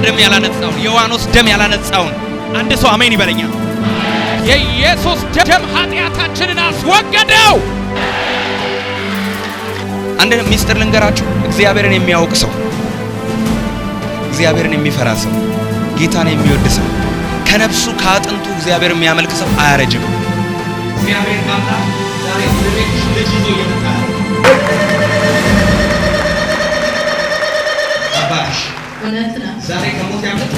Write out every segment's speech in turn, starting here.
ደም ያላነጻውን የዮሐንስ ደም ያላነጻውን አንድ ሰው አሜን ይበለኛ። የኢየሱስ ደም ኃጢአታችንን አስወገደው። አንድ ሚስጥር ልንገራችሁ። እግዚአብሔርን የሚያውቅ ሰው፣ እግዚአብሔርን የሚፈራ ሰው፣ ጌታን የሚወድ ሰው፣ ከነፍሱ ከአጥንቱ እግዚአብሔር የሚያመልክ ሰው አያረጅም። እግዚአብሔር አምላክ ዛሬ ለቤት ልጅ ይዞ ይመጣል። አባሽ ዛሬ ከሞት ያምልጥ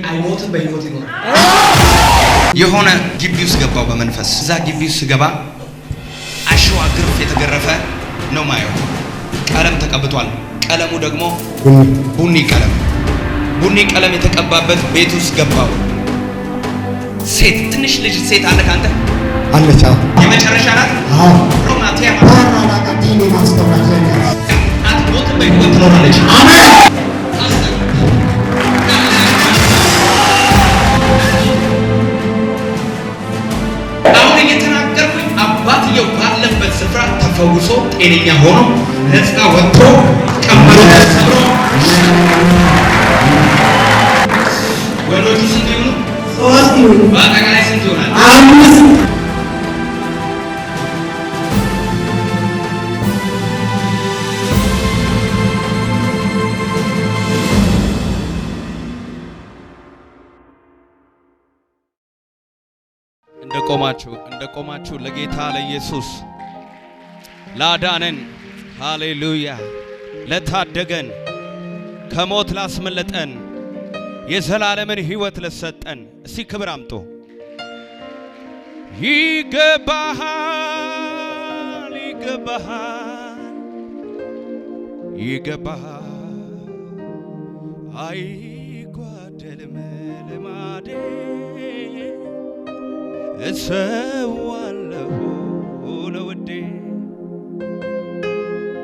አይሞትም፣ በሕይወት ይኖራል። የሆነ ግቢ ውስጥ ገባው በመንፈስ። እዛ ግቢ ውስጥ ስገባ አሸዋ ግርፍ የተገረፈ ነው ማየው። ቀለም ተቀብቷል። ቀለሙ ደግሞ ቡኒ ቀለም የተቀባበት ቤት ውስጥ ገባው። ሴት ትንሽ ልጅ ሴት አለ ካንተ አለች። የመጨረሻ ናት። ሮማቲያ አትሞትም፣ በሕይወት ትኖራለች። አሜን። አሁን እየተናገርኩኝ አባትየው ባለበት ስፍራ ተፈውሶ ጤነኛ ሆኖ ነፃ ወጥቶ ቀንበሩ ተሰብሮ ወንዶቹ ስንት ይሆኑ? 3 ይሆኑ። በአጠቃላይ ስንት ይሆናል? 5። እንደቆማችሁ ለጌታ ለኢየሱስ ላዳነን፣ ሃሌሉያ፣ ለታደገን፣ ከሞት ላስመለጠን፣ የዘላለምን ሕይወት ለሰጠን እስቲ ክብር አምጦ ይገባሃል፣ ይገባሃል፣ ይገባሃል፣ አይጓደልም ልማዴ እሰዋለሁ ለውዴ።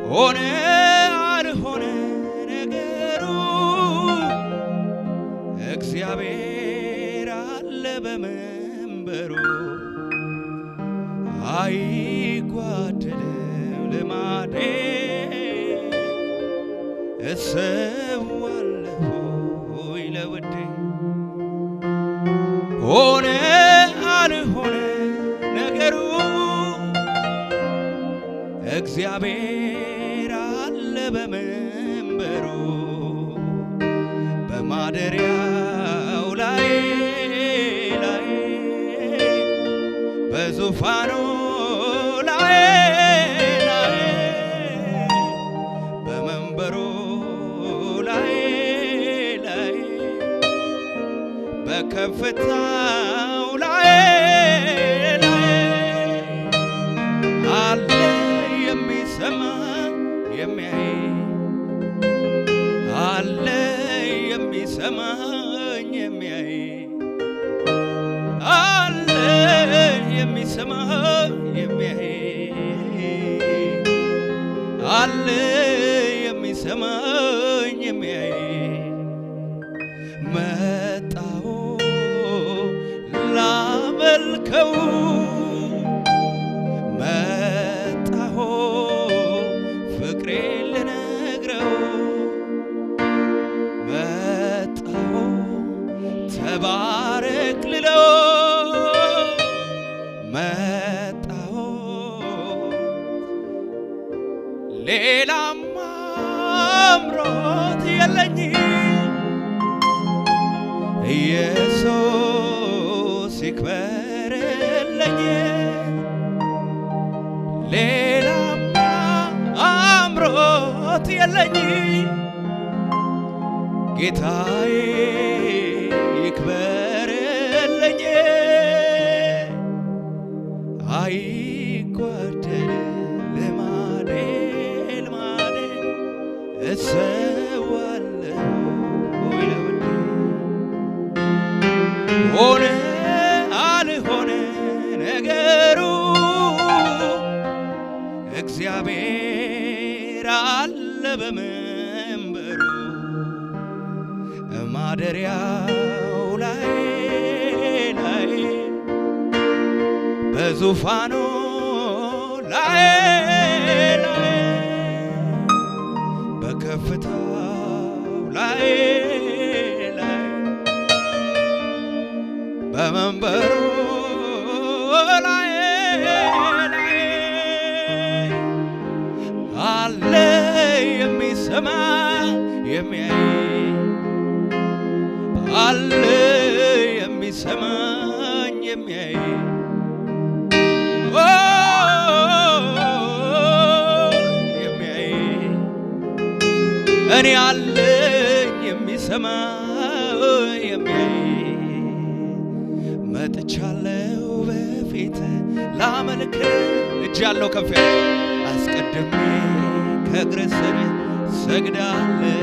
ሆነ አልሆነ ነገሩ እግዚአብሔር አለ በመንበሩ። አይጓደልም ልማዴ እሰዋለሁ ለውዴ። ሆነ አልሆነ ነገሩ እግዚአብሔር አለ በመንበሩ። በማደሪያው ላይ በዙፋኑ ላይ በመንበሩ ላይ በከፍታው ላይ አለ የሚሰማ የሚያይ አለ የሚሰማኝ የሚያይ አለ የሚሰማ የሚያይ አለ የሚሰማኝ የሚያይ መጣሁ ላመልከው መጣሁ ፍቅሬን ልነግረው መጣሁ ተባረክ ልለው መጣሁ ሌላም አምሮት የለኝም ኢየሱስ ይክበርልኝ ሌላማ አምሮት የለኝ ጌታዬ ይክበርልኝ አይጓደል ልማዴ እሰዋለሁ ለውዴ ሆነ አልሆነ ነገሩ እግዚአብሔር አለ በመንበሩ ማደሪያው ላይ በዙፋኑ ላይ በከፍታው ላይ በመንበሩ ላይ አለ የሚሰማ የሚያይ አለ የሚሰማኝ የሚያይ የሚያይ እኔ አለኝ የሚሰማ የሚያይ መጥቻለሁ በፊት ላመልክ እጃለሁ ከፍ አስቀድሜ ከእግር ስር ሰግዳለሁ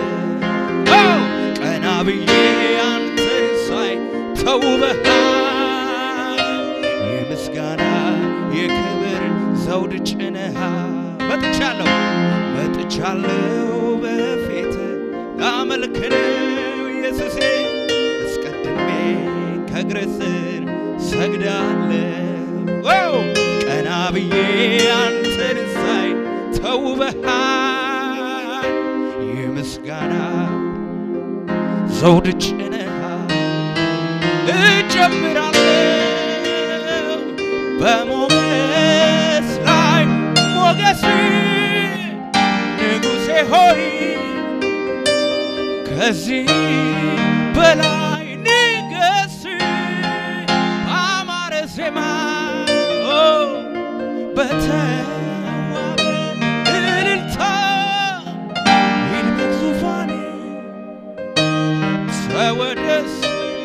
ቀና ብዬ አንተን ሳይ ተውበሃል የምስጋና የክብር ዘውድ ጭነሃል መጥቻለሁ በፊት ላመልክ ኢየሱሴ አስቀድሜ ከእግር ስር ሰግዳለሁ ቀና ብዬ አንተን ሳይ ተውበሃል የምስጋና ዘውድ ጭነሃል እጨምራለሁ በሞገስ ላይ ሞገስ ንጉሴ ሆይ ከዚህ በላይ ንገስ በአማረ ዜማ በተዋበ እልልታ ይድመቅ ዙፋኔ ተወደስ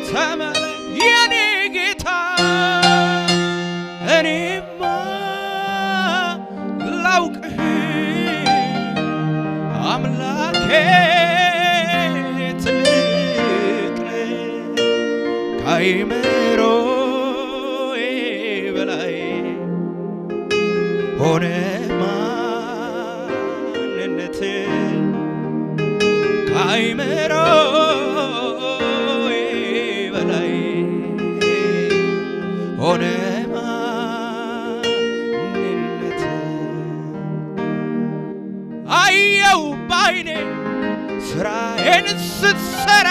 ተመለክ የኔ ጌታ እኔማ ላውቅህ አምላኬ ትልቅ ነህ ከአእምሮዬ በላይ ሆነ ማንነትህ ከአእምሮዬ በላይ ሆነ ማንነትህ አየው ባይኔ ስራዬን ስትሰራ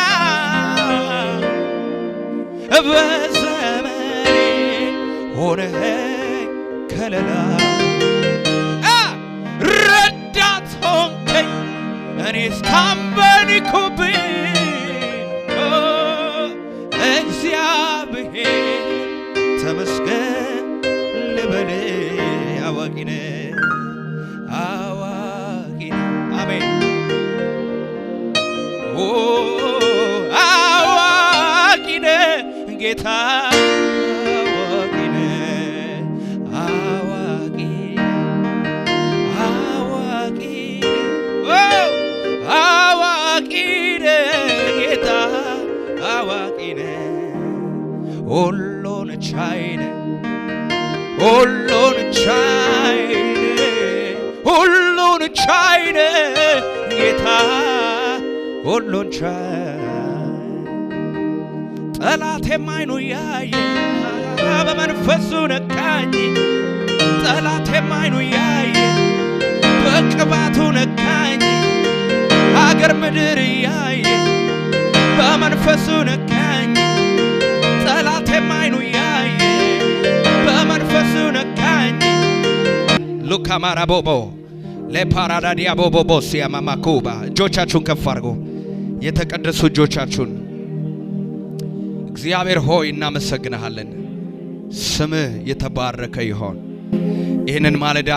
በዘመኔ ሆነኸኝ ከለላ ረዳት ሆንከኝ እኔስ ታመንኩብህ እግዚአብሔር ተመስገን ልበል አዋቂ ነህ አሜን አዋቂ ነህ ጌታ አዋቂ ነህ አዋቂ ነህ ጌታ አዋቂ ነህ ሁሉን ቻይ ነህ ሁሉን ቻይ ነህ ጌታ ሁሉን ቻይ ጠላቴም አይኑ ያየ በመንፈሱ ነካኝ ጠላቴም አይኑ ያየ በቅባቱ ነካኝ አገር ምድር ያየ በመንፈሱ ነካኝ ጠላቴም አይኑ ያየ በመንፈሱ ነካኝ ሉካ ማራቦቦ ለፓራዳዲያ ቦቦቦስ ያማማኩባ እጆቻችሁን ከፍ አድርጉ የተቀደሱ እጆቻችሁን እግዚአብሔር ሆይ እናመሰግንሃለን ስምህ የተባረከ ይሁን ይህንን ማለዳ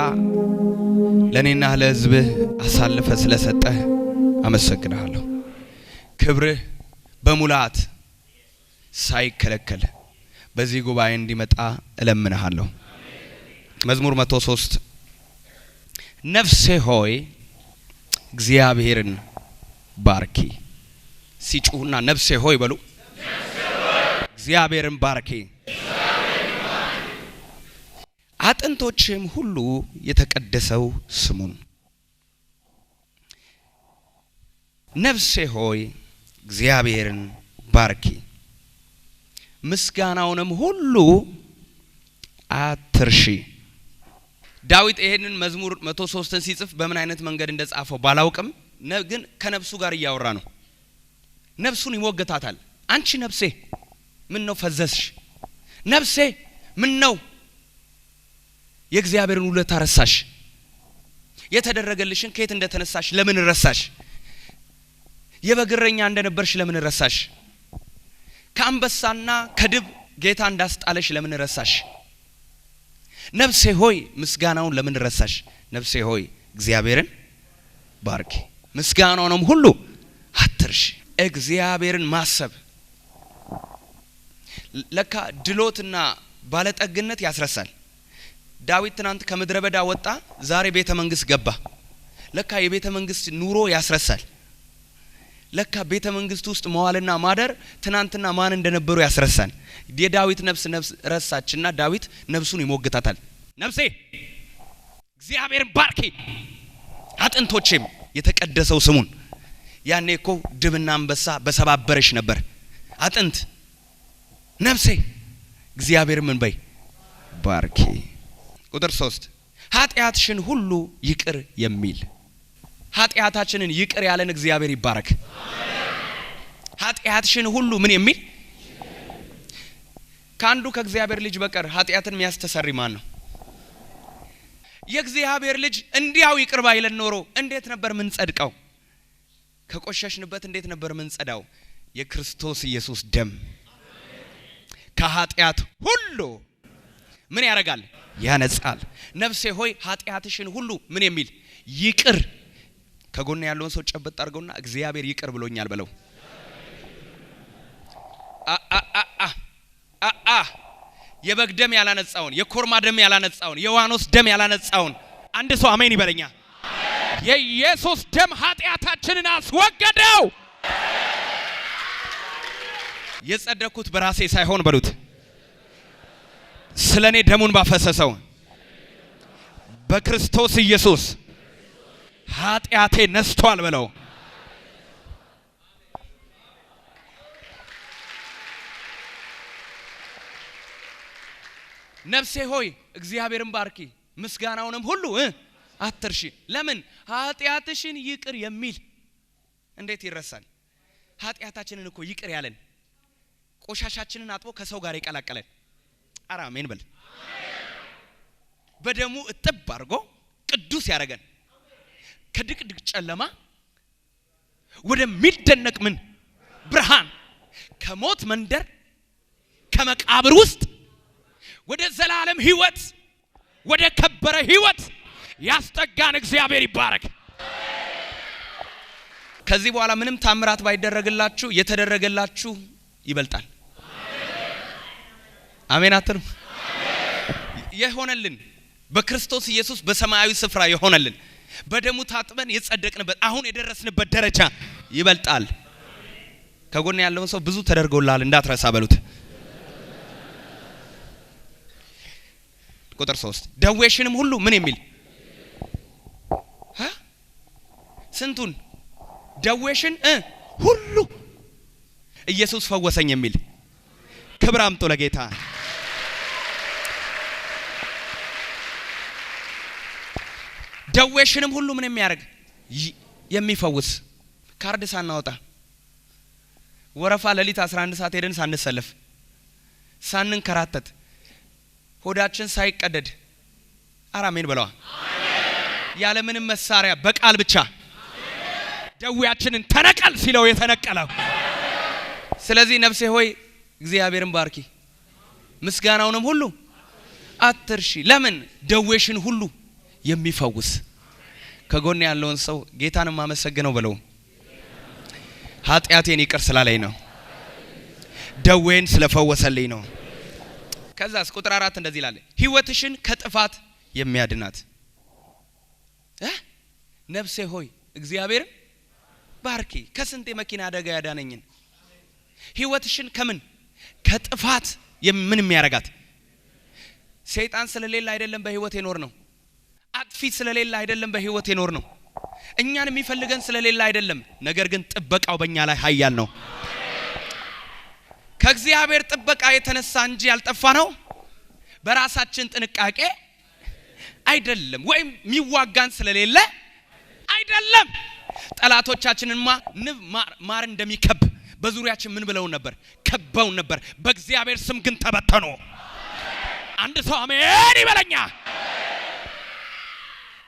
ለኔና ለሕዝብህ አሳልፈ ስለሰጠህ አመሰግንሃለሁ ክብርህ በሙላት ሳይከለከል በዚህ ጉባኤ እንዲመጣ እለምንሃለሁ መዝሙር 103 ነፍሴ ሆይ እግዚአብሔርን ባርኪ ሲጮህና ነፍሴ ሆይ በሉ እግዚአብሔርን ባርኪ አጥንቶችም ሁሉ የተቀደሰው ስሙን ነፍሴ ሆይ እግዚአብሔርን ባርኪ ምስጋናውንም ሁሉ አትርሺ ዳዊት ይሄንን መዝሙር 103ን ሲጽፍ በምን አይነት መንገድ እንደጻፈው ባላውቅም ግን ከነፍሱ ጋር እያወራ ነው ነፍሱን ይሞገታታል አንቺ ነፍሴ ምን ነው ፈዘስሽ ነፍሴ ምን ነው የእግዚአብሔርን ውለታ ረሳሽ? የተደረገልሽን ከየት እንደተነሳሽ ለምን ረሳሽ? የበግረኛ እንደነበርሽ ለምን ረሳሽ? ከአንበሳና ከድብ ጌታ እንዳስጣለሽ ለምን ረሳሽ? ነፍሴ ሆይ ምስጋናውን ለምን ረሳሽ? ነፍሴ ሆይ እግዚአብሔርን ባርኪ፣ ምስጋናውንም ሁሉ አትርሺ። እግዚአብሔርን ማሰብ ለካ ድሎትና ባለጠግነት ያስረሳል። ዳዊት ትናንት ከምድረ በዳ ወጣ፣ ዛሬ ቤተ መንግስት ገባ። ለካ የቤተ መንግስት ኑሮ ያስረሳል። ለካ ቤተ መንግስት ውስጥ መዋልና ማደር ትናንትና ማን እንደነበሩ ያስረሳል። የዳዊት ነፍስ ረሳችና ዳዊት ነፍሱን ይሞግታታል። ነፍሴ እግዚአብሔርን ባርኪ አጥንቶቼም የተቀደሰው ስሙን። ያኔ እኮ ድብና አንበሳ በሰባበረሽ ነበር አጥንት። ነፍሴ እግዚአብሔር ምን በይ ባርኪ። ቁጥር 3 ኃጢአትሽን ሁሉ ይቅር የሚል። ኃጢአታችንን ይቅር ያለን እግዚአብሔር ይባረክ። ኃጢአትሽን ሁሉ ምን የሚል? ካንዱ ከእግዚአብሔር ልጅ በቀር ኃጢአትን የሚያስተሰሪ ማን ነው? የእግዚአብሔር ልጅ እንዲያው ይቅር ባይለን ኖሮ እንዴት ነበር ምን ጸድቀው? ከቆሸሽንበት እንዴት ነበር ምን ጸዳው? የክርስቶስ ኢየሱስ ደም ከኃጢአት ሁሉ ምን ያረጋል? ያነጻል። ነፍሴ ሆይ ኃጢአትሽን ሁሉ ምን የሚል? ይቅር። ከጎን ያለውን ሰው ጨበጥ አድርገውና እግዚአብሔር ይቅር ብሎኛል በለው። የበግ ደም ያላነጻውን፣ የኮርማ ደም ያላነጻውን፣ የዋኖስ ደም ያላነጻውን አንድ ሰው አሜን ይበለኛ። የኢየሱስ ደም ኃጢአታችንን አስወገደው። የጸደኩት በራሴ ሳይሆን በሉት ስለኔ ደሙን ባፈሰሰው በክርስቶስ ኢየሱስ ኃጢአቴ ነስቷል በለው። ነፍሴ ሆይ እግዚአብሔርን ባርኪ፣ ምስጋናውንም ሁሉ አትርሺ። ለምን? ኃጢአትሽን ይቅር የሚል። እንዴት ይረሳል? ኃጢአታችንን እኮ ይቅር ያለን፣ ቆሻሻችንን አጥቦ ከሰው ጋር ይቀላቀለን። አሜን በል። በደሙ እጥብ አድርጎ ቅዱስ ያደረገን ከድቅድቅ ጨለማ ወደሚደነቅ ምን ብርሃን፣ ከሞት መንደር ከመቃብር ውስጥ ወደ ዘላለም ሕይወት፣ ወደ ከበረ ሕይወት ያስጠጋን እግዚአብሔር ይባረክ። ከዚህ በኋላ ምንም ታምራት ባይደረግላችሁ የተደረገላችሁ ይበልጣል። አሜን አትሉ? የሆነልን በክርስቶስ ኢየሱስ በሰማያዊ ስፍራ የሆነልን በደሙ ታጥበን የጸደቅንበት አሁን የደረስንበት ደረጃ ይበልጣል። ከጎን ያለውን ሰው ብዙ ተደርጎላል እንዳትረሳ በሉት። ቁጥር 3 ደዌሽንም ሁሉ ምን የሚል? ስንቱን ደዌሽን ሁሉ ኢየሱስ ፈወሰኝ የሚል ክብር አምጡ ለጌታ። ደዌሽንም ሁሉ ምን የሚያደርግ? የሚፈውስ። ካርድ ሳናወጣ ወረፋ ሌሊት 11 ሰዓት ሄደን ሳንሰለፍ ሳንንከራተት ሆዳችን ሳይቀደድ አሜን በለዋ። ያለ ምንም መሳሪያ በቃል ብቻ ደዌያችንን ተነቀል ሲለው የተነቀለው። ስለዚህ ነፍሴ ሆይ እግዚአብሔርን ባርኪ፣ ምስጋናውንም ሁሉ አትርሺ። ለምን? ደዌሽን ሁሉ የሚፈውስ። ከጎን ያለውን ሰው ጌታን ማመሰግነው በለው። ኃጢአቴን ይቅር ስላለኝ ነው፣ ደዌን ስለፈወሰልኝ ነው። ከዛስ ቁጥር 4 እንደዚህ ይላል፣ ሕይወትሽን ከጥፋት የሚያድናት። ነፍሴ ሆይ እግዚአብሔርን ባርኪ፣ ከስንት የመኪና አደጋ ያዳነኝን። ሕይወትሽን ከምን? ከጥፋት ምን የሚያረጋት? ሰይጣን ስለሌለ አይደለም በሕይወት የኖር ነው። አጥፊ ስለሌለ አይደለም በሕይወት የኖር ነው። እኛን የሚፈልገን ስለሌለ አይደለም። ነገር ግን ጥበቃው በእኛ ላይ ኃያል ነው። ከእግዚአብሔር ጥበቃ የተነሳ እንጂ ያልጠፋ ነው በራሳችን ጥንቃቄ አይደለም። ወይም የሚዋጋን ስለሌለ አይደለም። ጠላቶቻችንንማ ንብ ማር እንደሚከብ በዙሪያችን ምን ብለው ነበር? ከበው ነበር። በእግዚአብሔር ስም ግን ተበተኑ። አንድ ሰው አሜን ይበለኛ።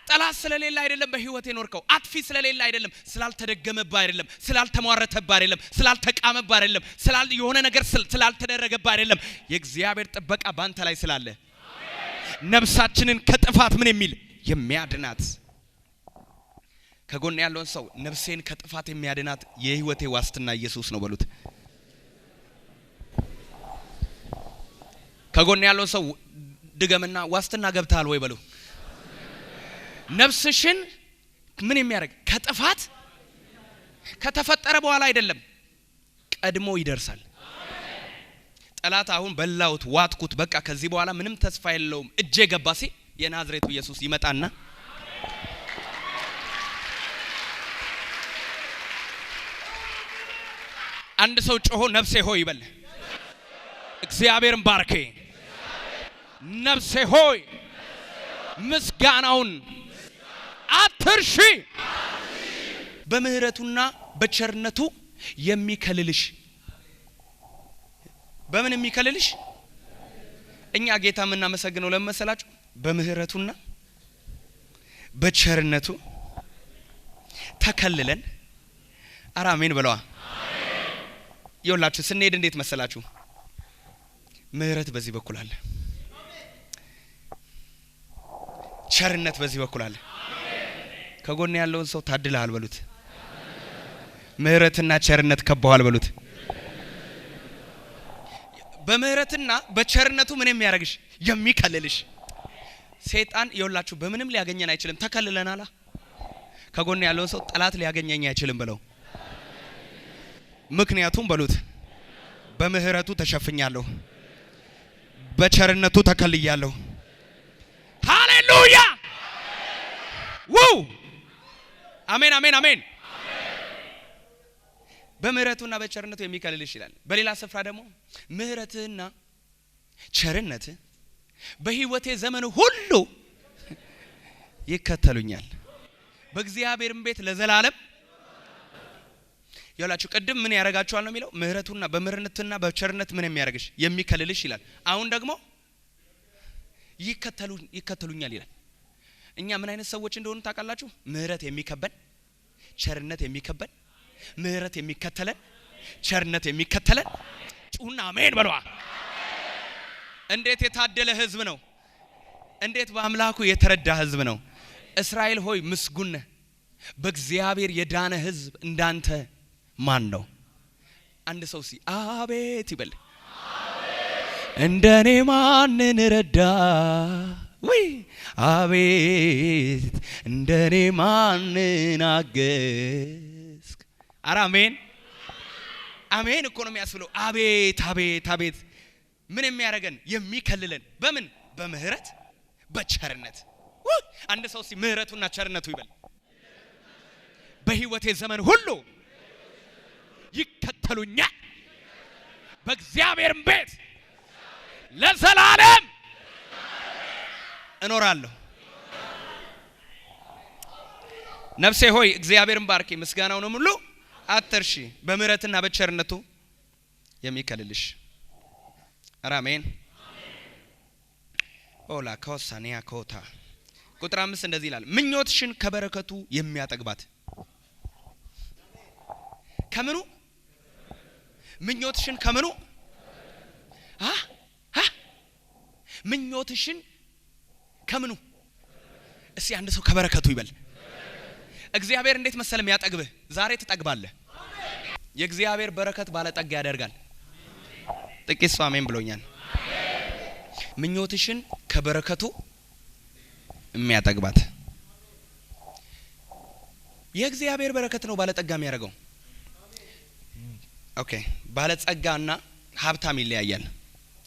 ጠላት ስለሌለ አይደለም በህይወት የኖርከው። አጥፊ ስለሌለ አይደለም፣ ስላልተደገመብህ አይደለም፣ ስላልተሟረተብህ አይደለም፣ ስላልተቃመብህ አይደለም፣ የሆነ ነገር ስላልተደረገብህ አይደለም። የእግዚአብሔር ጥበቃ ባንተ ላይ ስላለ ነፍሳችንን ከጥፋት ምን የሚል የሚያድናት። ከጎን ያለውን ሰው ነፍሴን ከጥፋት የሚያድናት የህይወቴ ዋስትና ኢየሱስ ነው በሉት። ከጎን ያለውን ሰው ድገምና ዋስትና ገብታል ወይ በሉ። ነፍስሽን ምን የሚያደርግ ከጥፋት ከተፈጠረ በኋላ አይደለም ቀድሞ ይደርሳል። ጠላት አሁን በላውት ዋጥኩት በቃ ከዚህ በኋላ ምንም ተስፋ የለውም እጄ ገባ ሲል የናዝሬቱ ኢየሱስ ይመጣና አንድ ሰው ጮሆ ነፍሴ ሆይ ይበል። እግዚአብሔርን ባርኬ ነፍሴ ሆይ ምስጋናውን አትርሺ። በምህረቱና በቸርነቱ የሚከልልሽ። በምን የሚከልልሽ? እኛ ጌታ የምናመሰግነው ለመሰላችሁ በምህረቱና በቸርነቱ ተከልለን። አራሜን ብለዋ። ይኸውላችሁ ስንሄድ እንዴት መሰላችሁ? ምህረት በዚህ በኩል አለ፣ ቸርነት በዚህ በኩል አለ። ከጎን ያለውን ሰው ታድለሃል በሉት። ምህረትና ቸርነት ከበዋል በሉት። በምህረትና በቸርነቱ ምን የሚያረግሽ? የሚከልልሽ። ሰይጣን ይኸውላችሁ በምንም ሊያገኘን አይችልም፣ ተከልለናል። ከጎን ያለውን ሰው ጠላት ሊያገኘኝ አይችልም ብለው። ምክንያቱም በሉት በምህረቱ ተሸፍኛለሁ፣ በቸርነቱ ተከልያለሁ። ሃሌሉያ ዋው! አሜን አሜን አሜን። በምህረቱና በቸርነቱ የሚከልልሽ ይላል። በሌላ ስፍራ ደግሞ ምህረትና ቸርነት በህይወቴ ዘመን ሁሉ ይከተሉኛል፣ በእግዚአብሔርም ቤት ለዘላለም። ያላችሁ ቅድም ምን ያረጋችኋል ነው የሚለው? ምህረቱና በምህረትና በቸርነት ምን የሚያረግሽ? የሚከልልሽ ይላል። አሁን ደግሞ ይከተሉኛል ይላል። እኛ ምን አይነት ሰዎች እንደሆኑ ታውቃላችሁ? ምህረት የሚከበን፣ ቸርነት የሚከበን፣ ምህረት የሚከተለን፣ ቸርነት የሚከተለን። ጩና አሜን በሏ። እንዴት የታደለ ህዝብ ነው! እንዴት በአምላኩ የተረዳ ህዝብ ነው! እስራኤል ሆይ ምስጉን ነህ፣ በእግዚአብሔር የዳነ ህዝብ እንዳንተ ማን ነው? አንድ ሰው አቤት ይበል። እንደኔ ማንን ረዳ? ወይ አቤት እንደኔ ማንን አገዝክ? ኧረ አሜን አሜን እኮ ነው የሚያስብለው። አቤት አቤት አቤት። ምን የሚያረገን? የሚከልለን። በምን? በምህረት በቸርነት። አንድ ሰው ምህረቱና ቸርነቱ ይበል። በህይወቴ ዘመን ሁሉ ይከተሉኛል፣ በእግዚአብሔርም ቤት ለዘላለም እኖራለሁ። ነፍሴ ሆይ እግዚአብሔርን ባርኪ፣ ምስጋናውንም ሁሉ አትርሺ፣ በምህረትና በቸርነቱ የሚከልልሽ። አሜን። ኦላ ኮሳኒያ ኮታ ቁጥር 5 እንደዚህ ይላል፣ ምኞትሽን ከበረከቱ የሚያጠግባት። ከምኑ? ምኞትሽን ከምኑ? ምኞትሽን ከምኑ? እስቲ አንድ ሰው ከበረከቱ ይበል። እግዚአብሔር እንዴት መሰለ የሚያጠግብህ? ዛሬ ትጠግባለህ። የእግዚአብሔር በረከት ባለጠጋ ያደርጋል። ጥቂት ሰው አሜን ብሎኛል። ምኞትሽን ከበረከቱ የሚያጠግባት። የእግዚአብሔር በረከት ነው ባለጠጋ የሚያደርገው። ኦኬ፣ ባለጸጋና ሀብታም ይለያያል።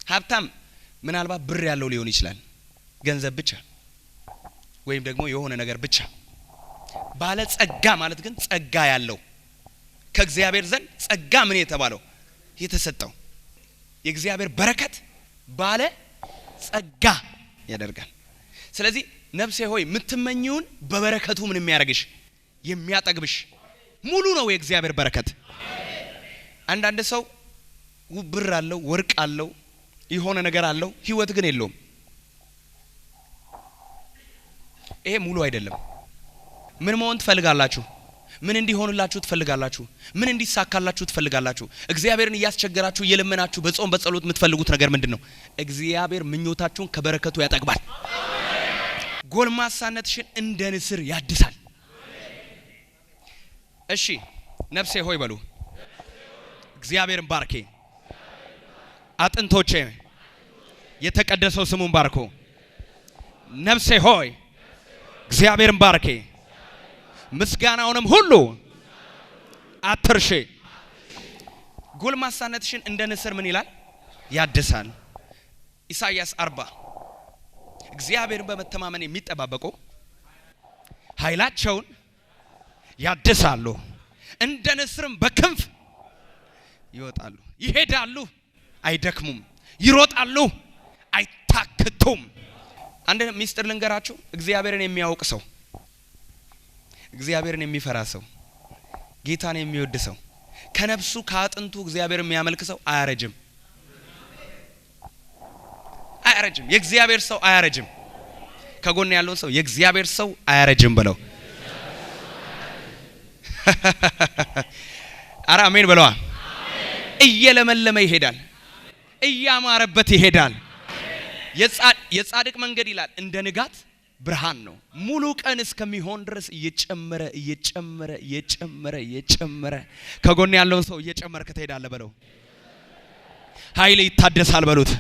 ሀብታም ምናልባት ብር ያለው ሊሆን ይችላል፣ ገንዘብ ብቻ ወይም ደግሞ የሆነ ነገር ብቻ። ባለጸጋ ማለት ግን ጸጋ ያለው ከእግዚአብሔር ዘንድ ጸጋ ምን የተባለው የተሰጠው የእግዚአብሔር በረከት ባለ ጸጋ ያደርጋል። ስለዚህ ነፍሴ ሆይ የምትመኚውን በበረከቱ ምን የሚያረግሽ? የሚያጠግብሽ። ሙሉ ነው የእግዚአብሔር በረከት። አንዳንድ ሰው ብር አለው፣ ወርቅ አለው፣ የሆነ ነገር አለው፣ ህይወት ግን የለውም። ይሄ ሙሉ አይደለም። ምን መሆን ትፈልጋላችሁ? ምን እንዲሆንላችሁ ትፈልጋላችሁ? ምን እንዲሳካላችሁ ትፈልጋላችሁ? እግዚአብሔርን እያስቸገራችሁ እየለመናችሁ በጾም በጸሎት የምትፈልጉት ነገር ምንድነው? እግዚአብሔር ምኞታችሁን ከበረከቱ ያጠግባል። ጎልማሳነትሽን እንደ ንስር ያድሳል። እሺ ነፍሴ ሆይ በሉ እግዚአብሔርን ባርኬ፣ አጥንቶቼ የተቀደሰው ስሙን ባርኮ። ነፍሴ ሆይ እግዚአብሔርን ባርኬ፣ ምስጋናውንም ሁሉ አትርሺ። ጎልማሳነትሽን እንደ ንስር ምን ይላል? ያድሳል። ኢሳይያስ 40 እግዚአብሔርን በመተማመን የሚጠባበቁ ኃይላቸውን ያድሳሉ፣ እንደ ንስርም በክንፍ ይወጣሉ። ይሄዳሉ አይደክሙም፣ ይሮጣሉ አይታክቱም። አንድ ሚስጥር ልንገራችሁ። እግዚአብሔርን የሚያውቅ ሰው፣ እግዚአብሔርን የሚፈራ ሰው፣ ጌታን የሚወድ ሰው፣ ከነፍሱ ከአጥንቱ እግዚአብሔርን የሚያመልክ ሰው አያረጅም። አያረጅም። የእግዚአብሔር ሰው አያረጅም። ከጎን ያለውን ሰው የእግዚአብሔር ሰው አያረጅም ብለው አረ አሜን ብለዋ። እየለመለመ ይሄዳል፣ እያማረበት ይሄዳል። የጻድቅ መንገድ ይላል እንደ ንጋት ብርሃን ነው፣ ሙሉ ቀን እስከሚሆን ድረስ እየጨመረ እየጨመረ እየጨመረ እየጨመረ። ከጎን ያለውን ሰው እየጨመርክ ትሄዳለህ በለው። ኃይል ይታደሳል በሉት።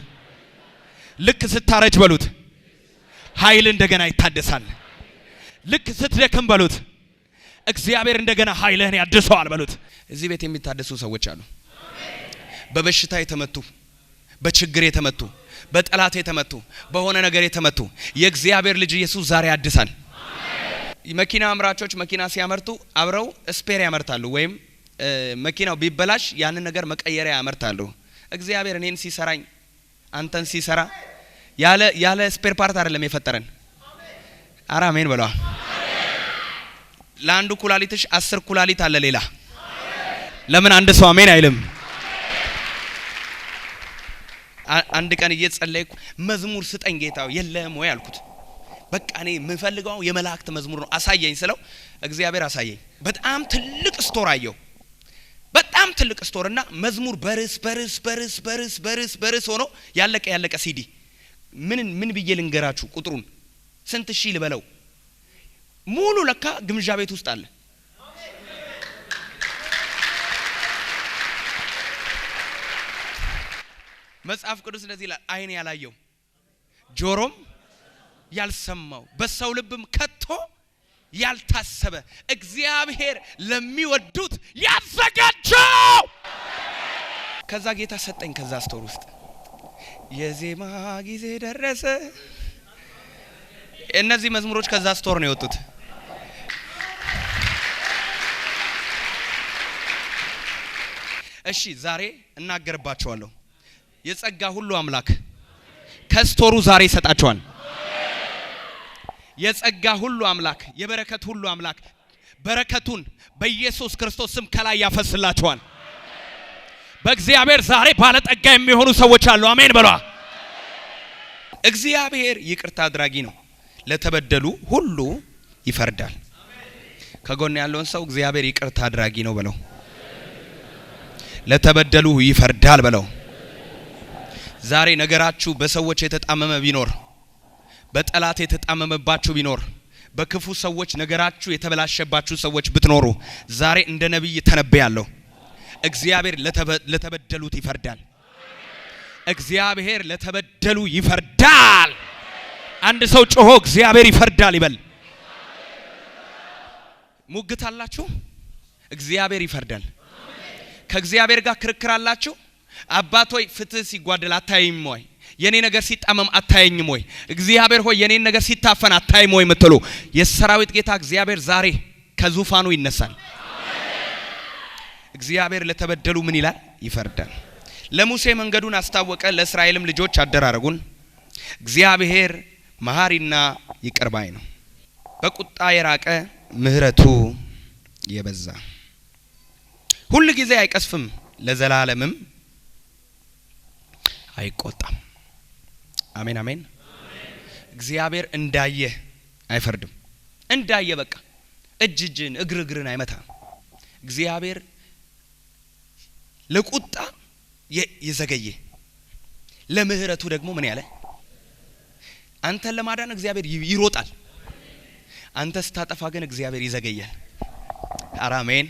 ልክ ስታረጅ በሉት ኃይል እንደገና ይታደሳል። ልክ ስትደክም በሉት እግዚአብሔር እንደገና ኃይልህን ያድሰዋል በሉት። እዚህ ቤት የሚታደሱ ሰዎች አሉ። በበሽታ የተመቱ፣ በችግር የተመቱ፣ በጠላት የተመቱ፣ በሆነ ነገር የተመቱ የእግዚአብሔር ልጅ ኢየሱስ ዛሬ ያድሳል። መኪና አምራቾች መኪና ሲያመርቱ አብረው ስፔር ያመርታሉ፣ ወይም መኪናው ቢበላሽ ያንን ነገር መቀየሪያ ያመርታሉ። እግዚአብሔር እኔን ሲሰራኝ አንተን ሲሰራ ያለ ስፔር ፓርት አይደለም የፈጠረን። አረ አሜን በሏ። ለአንዱ ኩላሊትሽ 10 ኩላሊት አለ ሌላ። ለምን አንድ ሰው አሜን አይልም? አንድ ቀን እየጸለይኩ መዝሙር ስጠኝ ጌታው የለም ወይ አልኩት። በቃ እኔ የምፈልገው የመላእክት መዝሙር ነው አሳየኝ ስለው እግዚአብሔር አሳየኝ። በጣም ትልቅ ስቶር አየው። በጣም ትልቅ ስቶርና መዝሙር በርስ ሆኖ ያለቀ ሲዲ። ምን ብዬ ልንገራችሁ? ቁጥሩን ስንት ሺህ ልበለው? ሙሉ ለካ ግምጃ ቤት ውስጥ አለ። መጽሐፍ ቅዱስ እንደዚህ ይላል፣ አይን ያላየው ጆሮም ያልሰማው በሰው ልብም ከቶ ያልታሰበ እግዚአብሔር ለሚወዱት ያዘጋጀው። ከዛ ጌታ ሰጠኝ። ከዛ ስቶር ውስጥ የዜማ ጊዜ ደረሰ። እነዚህ መዝሙሮች ከዛ ስቶር ነው የወጡት። እሺ ዛሬ እናገርባቸዋለሁ። የጸጋ ሁሉ አምላክ ከስቶሩ ዛሬ ይሰጣቸዋል። የጸጋ ሁሉ አምላክ፣ የበረከት ሁሉ አምላክ በረከቱን በኢየሱስ ክርስቶስ ስም ከላይ ያፈስላቸዋል። በእግዚአብሔር ዛሬ ባለጠጋ የሚሆኑ ሰዎች አሉ። አሜን በሏ። እግዚአብሔር ይቅርታ አድራጊ ነው። ለተበደሉ ሁሉ ይፈርዳል። ከጎን ያለውን ሰው እግዚአብሔር ይቅርታ አድራጊ ነው በለው። ለተበደሉ ይፈርዳል በለው። ዛሬ ነገራችሁ በሰዎች የተጣመመ ቢኖር፣ በጠላት የተጣመመባችሁ ቢኖር፣ በክፉ ሰዎች ነገራችሁ የተበላሸባችሁ ሰዎች ብትኖሩ ዛሬ እንደ ነብይ ተነበያለሁ። እግዚአብሔር ለተበደሉት ይፈርዳል። እግዚአብሔር ለተበደሉ ይፈርዳል። አንድ ሰው ጮሆ እግዚአብሔር ይፈርዳል ይበል። ሙግት አላችሁ? እግዚአብሔር ይፈርዳል። ከእግዚአብሔር ጋር ክርክር አላችሁ? አባት ሆይ ፍትህ ሲጓደል አታይም ወይ? የኔ ነገር ሲጣመም አታየኝም ወይ? እግዚአብሔር ሆይ የኔን ነገር ሲታፈን አታይም ወይ ምትሉ የሰራዊት ጌታ እግዚአብሔር ዛሬ ከዙፋኑ ይነሳል። እግዚአብሔር ለተበደሉ ምን ይላል? ይፈርዳል። ለሙሴ መንገዱን አስታወቀ፣ ለእስራኤልም ልጆች አደራረጉን። እግዚአብሔር መሐሪና ይቅር ባይ ነው፣ በቁጣ የራቀ ምሕረቱ የበዛ፣ ሁሉ ጊዜ አይቀስፍም፣ ለዘላለምም አይቆጣም። አሜን አሜን። እግዚአብሔር እንዳየ አይፈርድም። እንዳየ በቃ እጅን እግርን አይመታ። እግዚአብሔር ለቁጣ የዘገየ ለምህረቱ ደግሞ ምን ያለ አንተን ለማዳን እግዚአብሔር ይሮጣል። አንተ ስታጠፋ ግን እግዚአብሔር ይዘገያል። አሜን።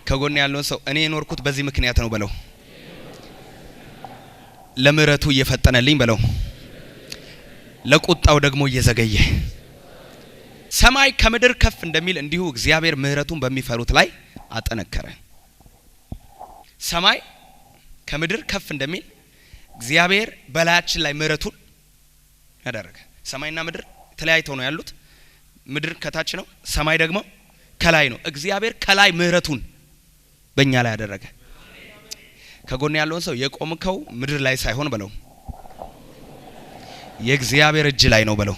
ከጎን ያለውን ሰው እኔ የኖርኩት በዚህ ምክንያት ነው በለው። ለምህረቱ እየፈጠነልኝ በለው፣ ለቁጣው ደግሞ እየዘገየ። ሰማይ ከምድር ከፍ እንደሚል እንዲሁ እግዚአብሔር ምህረቱን በሚፈሩት ላይ አጠነከረ። ሰማይ ከምድር ከፍ እንደሚል እግዚአብሔር በላያችን ላይ ምህረቱን ያደረገ። ሰማይና ምድር ተለያይተው ነው ያሉት። ምድር ከታች ነው፣ ሰማይ ደግሞ ከላይ ነው። እግዚአብሔር ከላይ ምህረቱን በእኛ ላይ ያደረገ። ከጎን ያለውን ሰው የቆምከው ምድር ላይ ሳይሆን በለው፣ የእግዚአብሔር እጅ ላይ ነው በለው።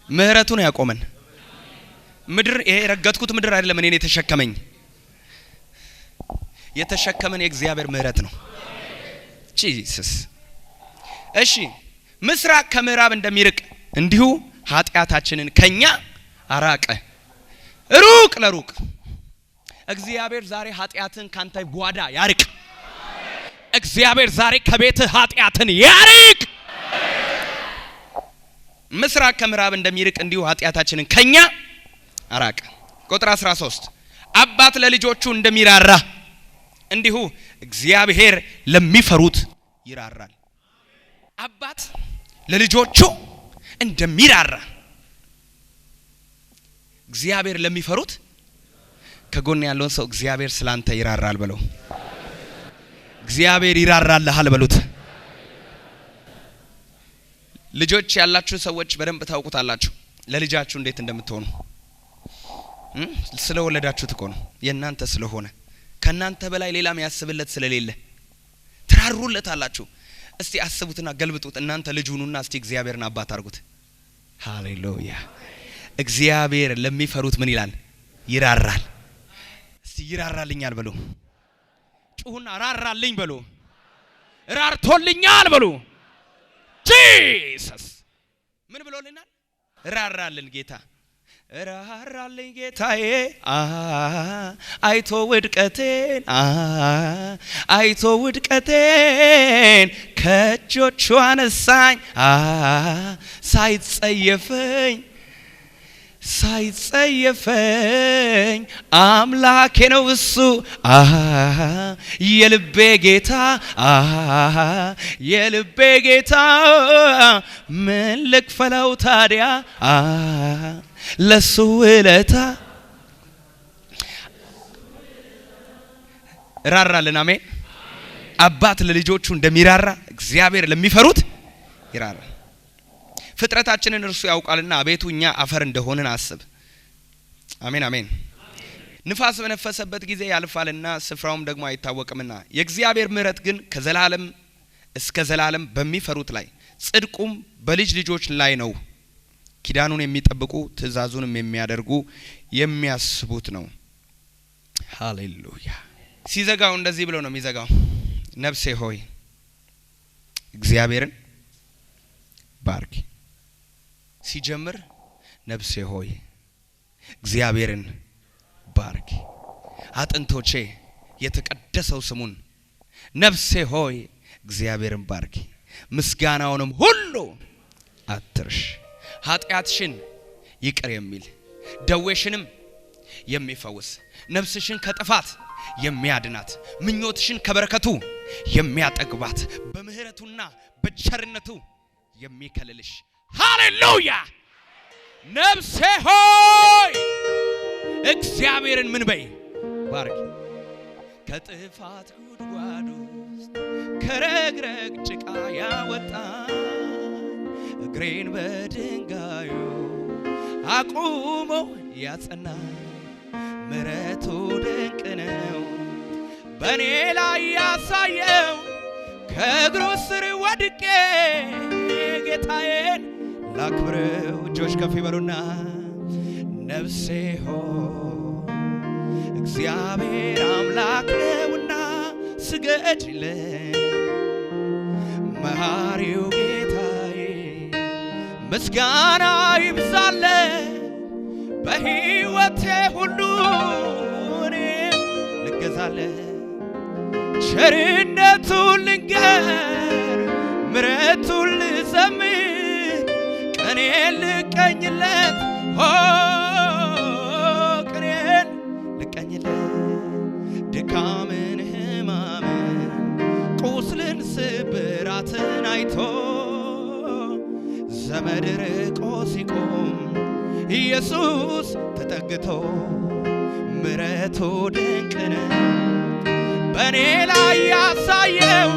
ምህረቱን ያቆመን ምድር ይሄ ረገጥኩት ምድር አይደለም እኔን የተሸከመኝ። የተሸከመን የእግዚአብሔር ምህረት ነው። ጂሰስ። እሺ ምስራቅ ከምዕራብ እንደሚርቅ እንዲሁ ኃጢአታችንን ከኛ አራቀ። ሩቅ ለሩቅ እግዚአብሔር ዛሬ ኃጢአትን ካንተ ጓዳ ያርቅ። እግዚአብሔር ዛሬ ከቤት ኃጢአትን ያርቅ። ምስራቅ ከምዕራብ እንደሚርቅ እንዲሁ ኃጢአታችንን ከኛ አራቀ። ቁጥር 13 አባት ለልጆቹ እንደሚራራ እንዲሁ እግዚአብሔር ለሚፈሩት ይራራል። አባት ለልጆቹ እንደሚራራ እግዚአብሔር ለሚፈሩት። ከጎን ያለውን ሰው እግዚአብሔር ስላንተ ይራራል በለው። እግዚአብሔር ይራራልሃል በሉት። ልጆች ያላችሁ ሰዎች በደንብ ታውቁታላችሁ ለልጃችሁ እንዴት እንደምትሆኑ። ስለወለዳችሁት እኮ ነው የናንተ ስለሆነ ከናንተ በላይ ሌላ የሚያስብለት ስለሌለ ትራሩለታላችሁ። እስቲ አስቡትና ገልብጡት። እናንተ ልጅ ሁኑና እስቲ እግዚአብሔርን አባት አድርጉት። ሃሌሉያ። እግዚአብሔር ለሚፈሩት ምን ይላል? ይራራል። እስቲ ይራራልኛል በሉ። ጩሁና ራራልኝ በሉ። ራርቶልኛል በሉ። ጂሰስ ምን ብሎልናል? ራራልን ጌታ። ራራልኝ ጌታዬ አይቶ ውድቀቴን አይቶ ውድቀቴን ከእጆቹ አነሳኝ ሳይጸየፈኝ አምላኬ ነው እሱ የልቤ ጌታ የልቤ ጌታ ምን ልክፈለው ታዲያ ለሱ ውለታ። ራራልን። አሜን። አባት ለልጆቹ እንደሚራራ እግዚአብሔር ለሚፈሩት ይራራል። ፍጥረታችንን እርሱ ያውቃልና አቤቱ እኛ አፈር እንደሆንን አስብ። አሜን አሜን። ንፋስ በነፈሰበት ጊዜ ያልፋልና ስፍራውም ደግሞ አይታወቅምና የእግዚአብሔር ምህረት ግን ከዘላለም እስከ ዘላለም በሚፈሩት ላይ ጽድቁም በልጅ ልጆች ላይ ነው። ኪዳኑን የሚጠብቁ ትእዛዙንም የሚያደርጉ የሚያስቡት ነው። ሃሌሉያ። ሲዘጋው እንደዚህ ብሎ ነው የሚዘጋው። ነፍሴ ሆይ እግዚአብሔርን ባርኪ። ሲጀምር ነፍሴ ሆይ እግዚአብሔርን ባርኪ። አጥንቶቼ የተቀደሰው ስሙን ነፍሴ ሆይ እግዚአብሔርን ባርኪ። ምስጋናውንም ሁሉ አትርሽ። ኃጢአትሽን ይቅር የሚል ደዌሽንም የሚፈውስ ነፍስሽን ከጥፋት የሚያድናት ምኞትሽን ከበረከቱ የሚያጠግባት በምህረቱና በቸርነቱ የሚከልልሽ። ሃሌሉያ። ነፍሴ ሆይ እግዚአብሔርን ምን በይ? ባርኪ። ከጥፋት ጉድጓድ ውስጥ ከረግረግ ጭቃ ያወጣኝ እግሬን በድንጋዩ አቁሞ ያጸናኝ ምሕረቱ ድንቅ ነው በኔ ላይ ያሳየው። ከእግሩ ስር ወድቄ ጌታዬን ላክብረው። እጆች ከፍ ይበሉና ነፍሴ ሆይ እግዚአብሔር አምላክ ነውና ስገድለት መሐሪው ጌታ ምስጋና ይብዛለ በሕይወቴ ሁሉ እኔም ልገዛለ ቸርነቱን ልንገር ምሕረቱን ልዘምር ቀኔን ልቀኝለት ቀኔን ልቀኝለት ድካምን ሕማምን ቁስልን ስብራትን አይቶ ዘመድ ርቆ ሲቆም ኢየሱስ ተጠግቶ ምሕረቱ ድንቅ ነው በእኔ ላይ ያሳየው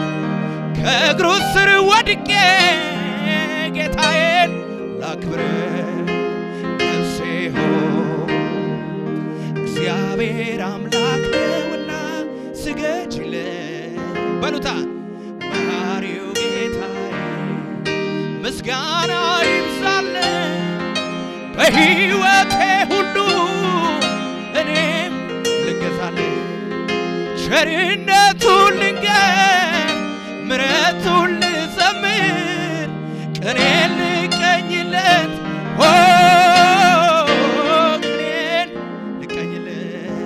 ከእግሩ ስር ወድቄ ጌታዬን ላክብረው ነፍሴ ሆይ እግዚአብሔር አምላክ ነውና ስገጂለት በሉታ መሐሪው ጌታዬ ምስጋና ይብዛለት በሕይወቴ ሁሉ እኔም ልገዛለት ቸርነቱን ልንገር ምሕረቱን ልዘምር ቀኔን ልቀኝለት ቀኔን ልቀኝለት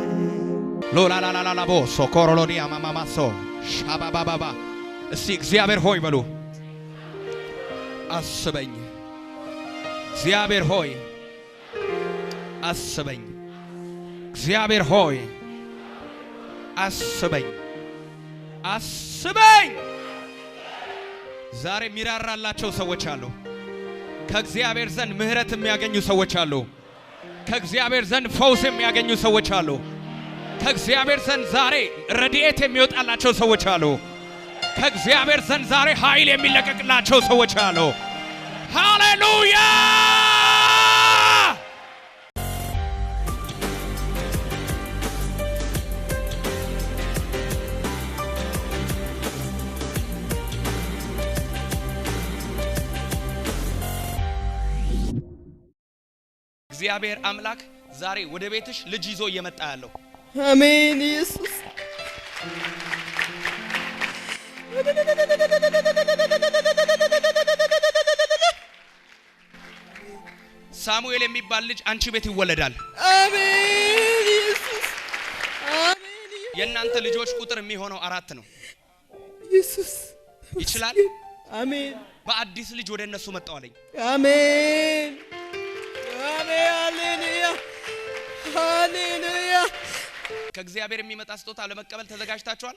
ሎላላላላቦ ሶኮሮሎዲያ ማማማሶ ሻባባባባ እስቲ እግዚአብሔር ሆይ በሉ አስበኝ እግዚአብሔር ሆይ አስበኝ እግዚአብሔር ሆይ አስበኝ አስበኝ ዛሬ ሚራራላቸው ሰዎች አሉ ከእግዚአብሔር ዘንድ ምህረት የሚያገኙ ሰዎች አሉ ከእግዚአብሔር ዘንድ ፈውስ የሚያገኙ ሰዎች አሉ ከእግዚአብሔር ዘንድ ዛሬ ረድኤት የሚወጣላቸው ሰዎች አሉ ከእግዚአብሔር ዘንድ ዛሬ ኃይል የሚለቀቅላቸው ሰዎች አሉ ሃሌሉያ እግዚአብሔር አምላክ ዛሬ ወደ ቤትሽ ልጅ ይዞ እየመጣ ያለው አሜን ኢየሱስ ሳሙኤል የሚባል ልጅ አንቺ ቤት ይወለዳል አሜን ኢየሱስ አሜን የእናንተ ልጆች ቁጥር የሚሆነው 4 ነው ኢየሱስ ይችላል አሜን በአዲስ ልጅ ወደ እነሱ መጣዋለኝ አሜን አሜን ሃሌሉያ ሃሌሉያ ከእግዚአብሔር የሚመጣ ስጦታ ለመቀበል ተዘጋጅታችኋል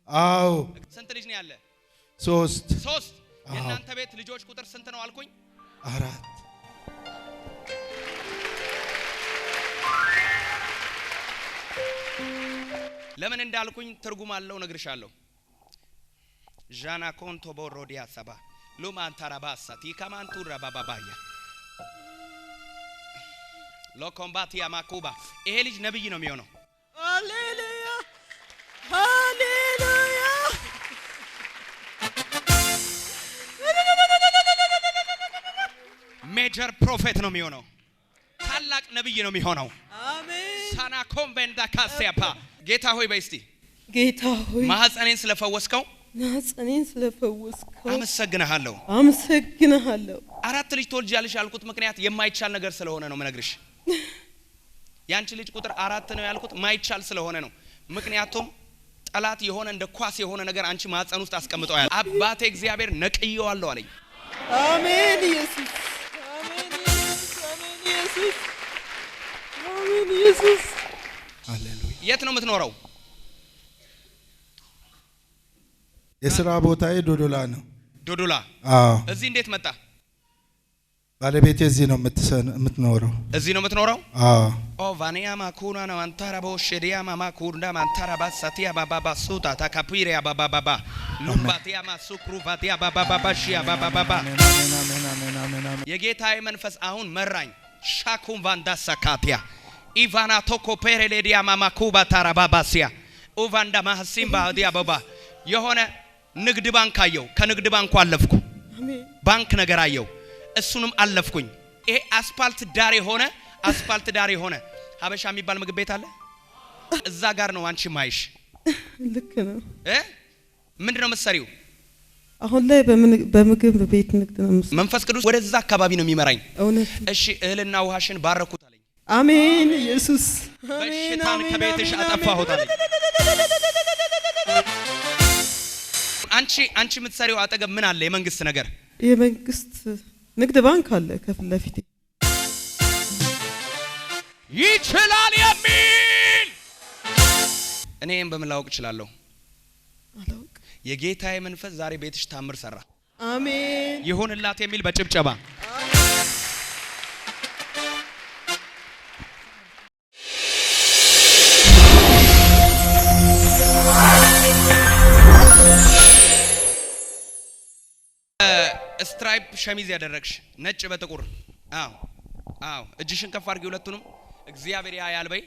አዎ ስንት ልጅ ነው ያለ 3 የእናንተ ቤት ልጆች ቁጥር ስንት ነው አልኩኝ 4 ለምን እንዳልኩኝ ትርጉም አለው ነግርሻለሁ ጃና ኮንቶ ቦሮዲያ ሰባ ሉማን ታራባሳ ቲካማንቱ ረባባባያ ሎኮምባቲያ ማኩባ ይሄ ልጅ ነብይ ነው የሚሆነው ሃሌሉያ ሃሌሉያ ሜጀር ፕሮፌት ነው የሚሆነው ታላቅ ነብይ ነው የሚሆነው አሜን ሳና ኮንቬንዳ ካሴፓ ጌታ ሆይ በስቲ ጌታ ሆይ ማህፀኔን ስለፈወስከው ማህፀኔን ስለፈወስከው አመሰግንሃለሁ 4 ልጅ ትወልጃለሽ ያልኩት ምክንያት የማይቻል ነገር ስለሆነ ነው መነግርሽ ያንቺ ልጅ ቁጥር 4 ነው ያልኩት ማይቻል ስለሆነ ነው ምክንያቱም ጠላት የሆነ እንደ ኳስ የሆነ ነገር አንቺ ማህፀን ውስጥ አስቀምጠው ያለ አባቴ እግዚአብሔር ነቅየዋለሁ አለኝ አሜን ኢየሱስ አሜን ኢየሱስ አሜን ኢየሱስ ሃሌሉያ የት ነው የምትኖረው የሥራ ቦታዬ ዶዶላ ነው ዶዶላ አዎ እዚህ እንዴት መጣ ባለቤቴ እዚህ ነው የምትኖረው እዚህ ነው የምትኖረው አዎ ኦ ቫኒያ ማኩና ነው አንታራ ቦሽዲያ ማማኩንዳ ማንታራ ባሳቲያ ባባባ ሱታ ታካፒሪያ ባባባ ሉምባቲያ ማሱክሩ ቫቲያ ባባባ ሺያ ባባባ የጌታዬ መንፈስ አሁን መራኝ ሻኩም ቫንዳ ሳካቲያ ኢቫና ቶኮ ፔሬሌዲያ ማማኩባ ታራባባሲያ ኡቫንዳ ማህሲምባ ዲያ ባባ የሆነ ንግድ ባንክ አየው ከንግድ ባንኩ አለፍኩ አሜን ባንክ ነገር አየው እሱንም አለፍኩኝ ይሄ አስፋልት ዳር የሆነ ሀበሻ የሚባል ምግብ ቤት አለ እዛ ጋር ነው አንቺ ማይሽ ልክ ነው ምንድነው መሰሪው አሁን ላይ በምግብ ቤት ንግድ ነው የምሰራው። መንፈስ ቅዱስ ወደዛ አካባቢ ነው የሚመራኝ። እውነት እሺ እህልና ውሃሽን ባረኩት አለኝ። አሜን ኢየሱስ በሽታን ከቤትሽ አጠፋሁት አለኝ። አንቺ የምትሰሪው አጠገብ ምን አለ? የመንግስት ነገር የመንግስት ንግድ ባንክ አለ ከፊት ለፊት። ይችላል የሚል እኔም በምላውቅ እችላለሁ። አላውቅ የጌታዬ መንፈስ ዛሬ ቤትሽ ታምር ሰራ። አሜን ይሁንላት የሚል በጭብጨባ ስትራይፕ ሸሚዝ ያደረግሽ ነጭ በጥቁር አዎ እጅሽን ከፍ አድርጊ ሁለቱንም። እግዚአብሔር ያያል በይ።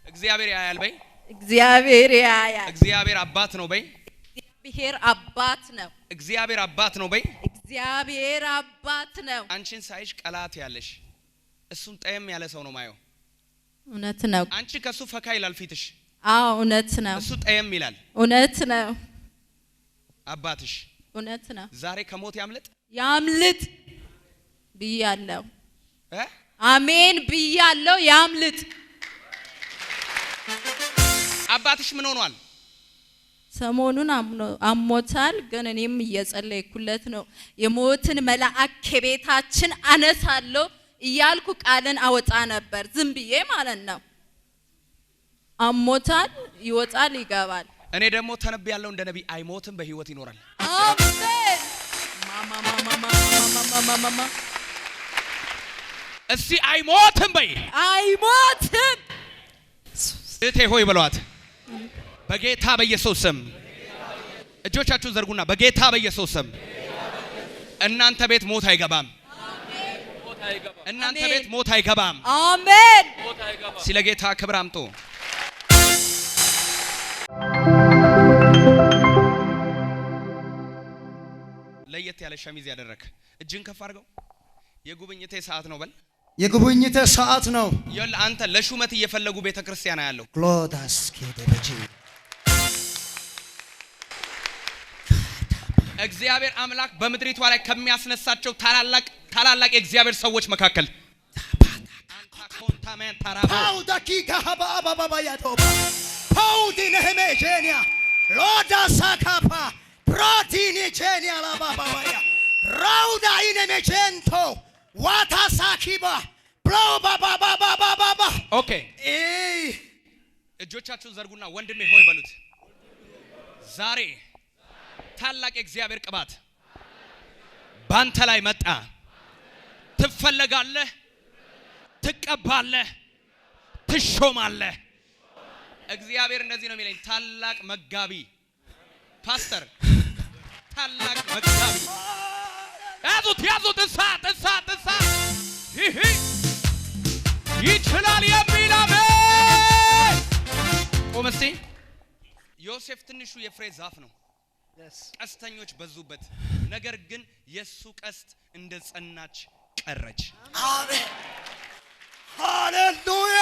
እግዚአብሔር ያያል በይ። እግዚአብሔር ያያል። እግዚአብሔር አባት ነው በይ። እግዚአብሔር አባት ነው። እግዚአብሔር አባት ነው በይ። እግዚአብሔር አባት ነው። አንቺን ሳይሽ ቀላት ያለሽ እሱን ጠየም ያለ ሰው ነው ማየው። እውነት ነው። አንቺ ከሱ ፈካ ይላል ፊትሽ። አዎ እውነት ነው። እሱ ጠየም ይላል። እውነት ነው። አባትሽ እውነት ነው። ዛሬ ከሞት ያምልጥ ብያለሁ። አሜን ብያለሁ። ያምልጥ። አባትሽ ምን ሆኗል? ሰሞኑን አሞታል፣ ግን እኔም እየጸለይኩለት ነው። የሞትን መልአክ ከቤታችን አነሳለሁ እያልኩ ቃልን አወጣ ነበር፣ ዝም ብዬ ማለት ነው። አሞታል፣ ይወጣል፣ ይገባል። እኔ ደግሞ ተነብያለሁ እንደ ነብይ አይሞትም፣ በህይወት ይኖራል። አሜን። ማማ እስቲ አይሞትም በይ። አይሞትም። እቴ ሆይ በሏት። በጌታ በኢየሱስ ስም እጆቻችሁን ዘርጉና በጌታ በኢየሱስ ስም እናንተ ቤት ሞት አይገባም። እናንተ ቤት ሞት አይገባም። አሜን። ስለ ጌታ ክብር አምጡ። ለየት ያለ ሸሚዝ ያደረክ እጅን ከፍ አድርገው። የጉብኝቴ ሰዓት ነው በል። የጉብኝቴ ሰዓት ነው። ይኸውልህ አንተ ለሹመት እየፈለጉ ቤተክርስቲያን ያለው ግሎዳስ ከደረጂ እግዚአብሔር አምላክ በምድሪቷ ላይ ከሚያስነሳቸው ታላላቅ የእግዚአብሔር ሰዎች መካከል አንተ ኮንታመን ታራባ ፓው ዳኪካ ባባባባ ያቶባ ፓው ዲነህሜ ጄኒያ ሎዳ ሳካፓ ፕሮቲኒ ጄኒያ ላባባያ ራውዳ ኢነሜ ጄንቶ ዋታ ሳኪባ ብሎ ባባባባባባ ኦኬ እጆቻችሁን ዘርጉና ወንድሜ ሆይ በሉት። ዛሬ ታላቅ የእግዚአብሔር ቅባት ባንተ ላይ መጣ። ትፈለጋለህ፣ ትቀባለህ፣ ትሾማለህ። እግዚአብሔር እንደዚህ ነው የሚለኝ። ታላቅ መጋቢ ፓስተር፣ ታላቅ መጋቢ ያዙት እሳት ይችላል የሚል አሜን። ቆም እስቲ። ዮሴፍ ትንሹ የፍሬ ዛፍ ነው። ቀስተኞች በዙበት፣ ነገር ግን የሱ ቀስት እንደ ጸናች ቀረች። አሜን ሃሌሉያ።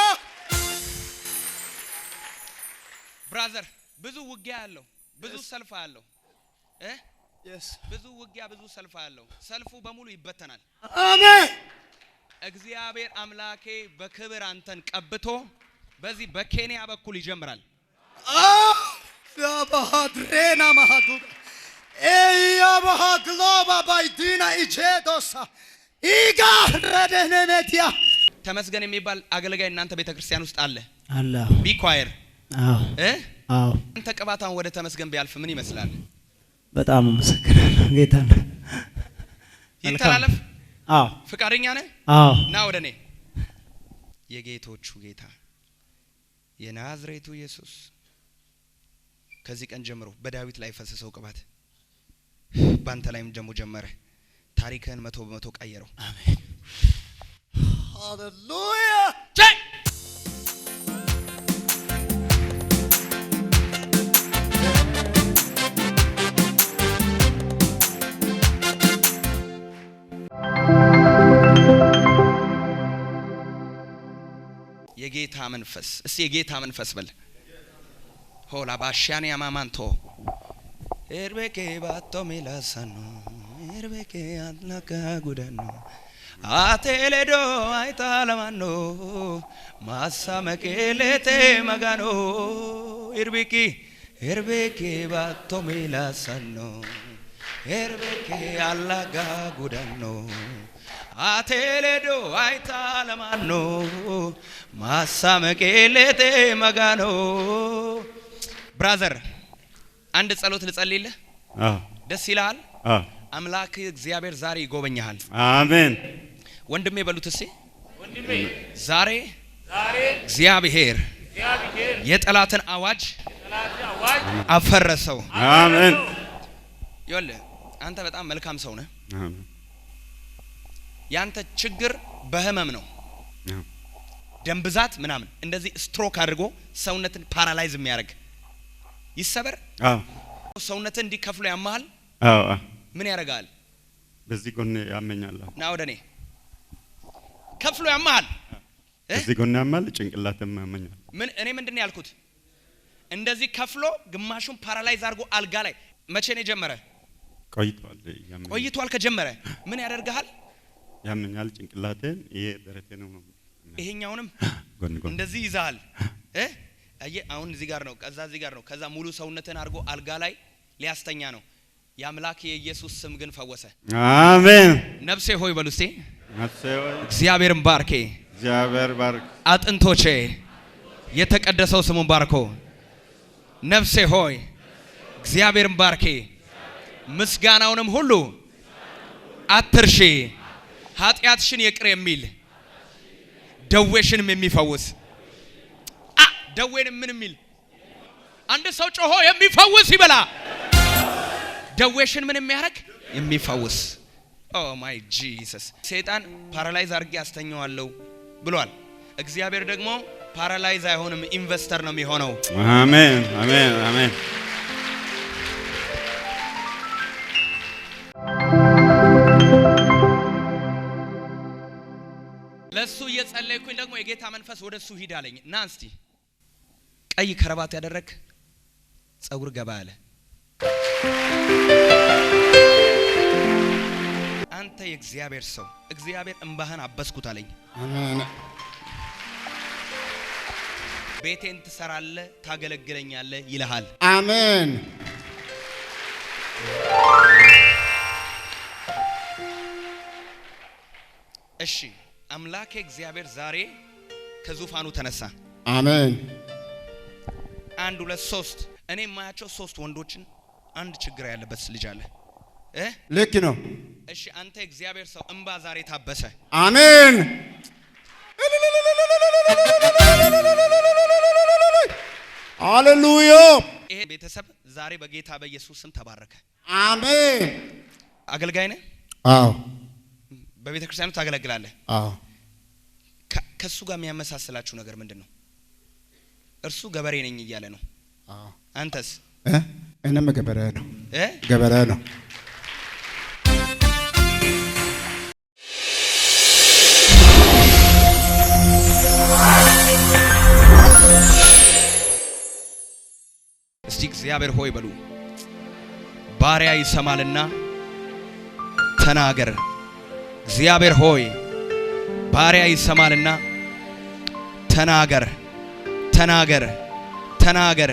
ብራዘር ብዙ ውጊያ ያለው ብዙ ሰልፍ ያለው ብዙ ውጊያ ብዙ ሰልፍ ያለው ሰልፉ በሙሉ ይበተናል። አሜን። እግዚአብሔር አምላኬ በክብር አንተን ቀብቶ በዚህ በኬንያ በኩል ይጀምራል። ያባድሬና ማሃዱ ያባግሎባ ባይዲና ኢቼዶሳ ኢጋረደነነቲያ ተመስገን የሚባል አገልጋይ እናንተ ቤተክርስቲያን ውስጥ አለ። ቢኳየር አንተ ቅባታን ወደ ተመስገን ቢያልፍ ምን ይመስላል? በጣም አመሰግናለሁ ጌታ ነው። ይተላለፍ። ፍቃደኛ ነህ? ና ወደ እኔ። የጌቶቹ ጌታ የናዝሬቱ ኢየሱስ ከዚህ ቀን ጀምሮ በዳዊት ላይ ፈሰሰው ቅባት ባንተ ላይም ደግሞ ጀመረ። ታሪክህን 100% ቀየረው። አሜን ሃሌሉያ። የጌታ መንፈስ እስቲ የጌታ መንፈስ በል። ሆላ ባሻኒ አማማንቶ ኤርቤኬ ባቶ ሚላሳኖ ኤርቤኬ አላጋ ጉዳኖ አቴሌዶ አይታለማኖ ማሳመቄሌቴ መጋኖ ኤርቤኬ ባቶ ሚላሳኖ ኤርቤኬ አላጋ ጉዳኖ አቴሌዶ አይታለማኖ ማሳመቄሌቴ መጋኖ ብራዘር አንድ ጸሎት ልጸልይልህ ደስ ይላል አምላክ እግዚአብሔር ዛሬ ይጎበኛል አሜን ወንድሜ በሉት እስቲ ወንድሜ ዛሬ እግዚአብሔር የጠላትን አዋጅ አፈረሰው አሜን ይወለ አንተ በጣም መልካም ሰው ነህ አሜን ያንተ ችግር በህመም ነው ደም ብዛት ምናምን እንደዚህ ስትሮክ አድርጎ ሰውነትን ፓራላይዝ የሚያደርግ ይሰበር ሰውነትን እንዲከፍሉ ያማል ምን ያረጋል በዚህ ጎን ያመኛል ና ወደኔ ከፍሎ ያማል በዚህ ጎን ያማል ጭንቅላትም ያመኛል ምን እኔ ምንድነው ያልኩት እንደዚህ ከፍሎ ግማሹን ፓራላይዝ አድርጎ አልጋ ላይ መቼ ነው ጀመረ ቆይቷል ከጀመረ ምን ያደርጋል ያመኛል ጭንቅላቴን ይሄ ደረቴ ነው ይሄኛውንም እንደዚህ ይዛል አሁን እዚህ ጋር ነው ከዛ እዚህ ጋር ነው ከዛ ሙሉ ሰውነትን አድርጎ አልጋ ላይ ሊያስተኛ ነው ያምላክ የኢየሱስ ስም ግን ፈወሰ አሜን ነፍሴ ሆይ በሉስቴ ነፍሴ ሆይ እግዚአብሔርን ባርኬ እግዚአብሔር ባርክ አጥንቶቼ የተቀደሰው ስሙን ባርኮ ነፍሴ ሆይ እግዚአብሔርን ባርኬ ምስጋናውንም ሁሉ አትርሺ ኃጢአትሽን ይቅር የሚል ደዌሽንም የሚፈውስ ደዌንም ምን የሚል አንድ ሰው ጮሆ የሚፈውስ ይበላ ደዌሽን ምን የሚያረግ የሚፈውስ ኦ ማይ ጂሰስ ሰይጣን ፓራላይዝ አርጊ ያስተኛዋለሁ ብሏል እግዚአብሔር ደግሞ ፓራላይዝ አይሆንም ኢንቨስተር ነው የሚሆነው አሜን አሜን አሜን ለሱ እየጸለይኩኝ ደግሞ የጌታ መንፈስ ወደሱ ሂድ አለኝ ና እስቲ ቀይ ከረባት ያደረክ ጸጉር ገባ አለ አንተ የእግዚአብሔር ሰው እግዚአብሔር እንባህን አበስኩት አለኝ አሜን ቤቴን ትሰራለህ ታገለግለኛለህ ይልሃል አሜን እሺ አምላክ እግዚአብሔር ዛሬ ከዙፋኑ ተነሳ አሜን 1 2 3 እኔ ማያቸው 3 ወንዶችን አንድ ችግር ያለበት ልጅ አለ ልክ ነው እሺ አንተ እግዚአብሔር ሰው እንባ ዛሬ ታበሰ አሜን ሃሌሉያ ይሄ ቤተሰብ ዛሬ በጌታ በኢየሱስ ስም ተባረከ አሜን አገልጋይ ነህ አዎ በቤተ ክርስቲያኑ ታገለግላለህ አዎ ከሱ ጋር የሚያመሳስላችሁ ነገር ምንድነው እርሱ ገበሬ ነኝ እያለ ነው አዎ አንተስ እኔም ገበሬ ነው ገበሬ ነው እስቲ እግዚአብሔር ሆይ በሉ ባሪያ ይሰማልና ተናገር እግዚአብሔር ሆይ ባሪያ ይሰማልና ተናገር ተናገር ተናገር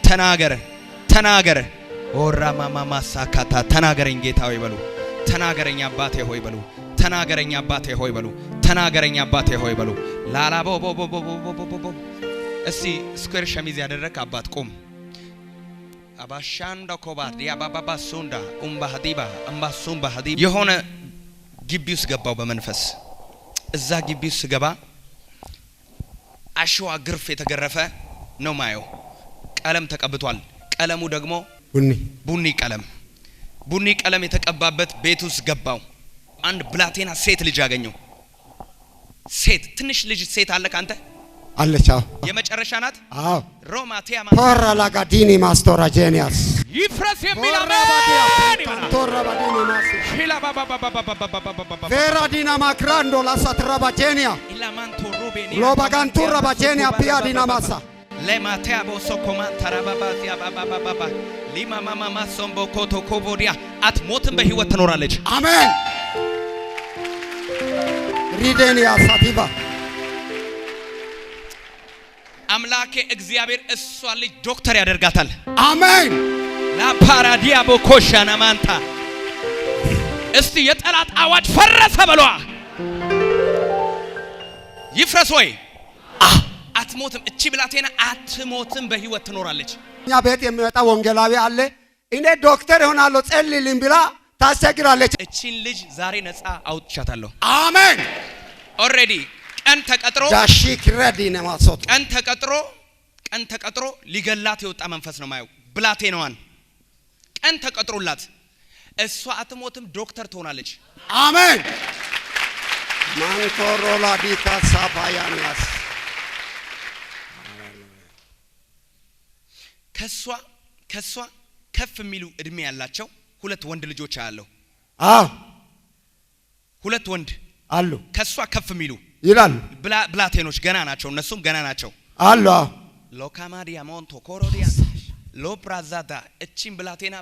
ተናገር ተናገር ኦራ ማማ ሳካታ ተናገረኝ ጌታ ሆይ በሉ ተናገረኝ አባቴ ሆይ በሉ ተናገረኝ አባቴ ሆይ በሉ ተናገረኝ አባቴ ሆይ በሉ ላላቦ ቦ እስቲ ስኩዌር ሸሚዝ ያደረክ አባት ቆም አባሻንዳ ኮባድ ያባባባ ሱንዳ ኡምባሃዲባ አምባሱምባሃዲ የሆነ ግቢ ውስጥ ገባው በመንፈስ እዛ ግቢ ውስጥ ገባ አሸዋ ግርፍ የተገረፈ ነው ማየው ቀለም ተቀብቷል ቀለሙ ደግሞ ቡኒ ቀለም የተቀባበት ቤት ውስጥ ገባው አንድ ብላቴና ሴት ልጅ አገኘው ሴት ትንሽ ልጅ ሴት አለ ካንተ አለቻ የመጨረሻ ናት አዎ ሮማቲያ ፖራ ላጋዲኒ ማስቶራ ጄኒያስ ይፍረስ የሚላማ ቶራ ባዲኒ ማስ ሺላ ባባ ቬራ ዲና ማክራንዶ ላሳትራ ባጄኒያ ኢላማንቶ ሩቤኒ ሎባጋንቱራ ባጄኒያ ፒያ ዲና ማሳ ለማቲያ ቦሶ ኮማንታራ ባባ ዚያ ባባ ሊማማማ ሶምቦ ኮቶ ኮቦዲያ አትሞትም በህይወት ትኖራለች። አሜን። ሪዴንያ ሳቲባ አምላኬ እግዚአብሔር እሷ ልጅ ዶክተር ያደርጋታል። አሜን። ላፓራዲያ ቦኮሻና ማንታ እስቲ የጠላት አዋጅ ፈረሰ በሏ። ይፍረስ ወይ? አትሞትም። እቺ ብላቴና አትሞትም በህይወት ትኖራለች። እኛ ቤት የሚመጣ ወንጌላዊ አለ። እኔ ዶክተር እሆናለሁ ጸልይልኝ ብላ ታስቸግራለች። እቺን ልጅ ዛሬ ነፃ አውጥቻታለሁ። አሜን። ኦሬዲ ቀን ተቀጥሮ ዳሺ ክረዲ ነማሶት ቀን ተቀጥሮ ሊገላት የወጣ መንፈስ ነው ማየው። ብላቴናዋን ቀን ተቀጥሮላት እሷ አትሞትም ዶክተር ትሆናለች። አሜን። ማንቶሮላ ዲካ ሳፋያንያስ ከሷ ከፍ የሚሉ እድሜ ያላቸው ሁለት ወንድ ልጆች አያለሁ። ሁለት ወንድ አሉ ከሷ ከፍ የሚሉ ይላሉ። ብላቴኖች ገና ናቸው። እነሱም ገና ናቸው አሉ። ሎካማዲያ ሞንቶ ኮሮዲያ ሎፕራዛዳ እቺን ብላቴና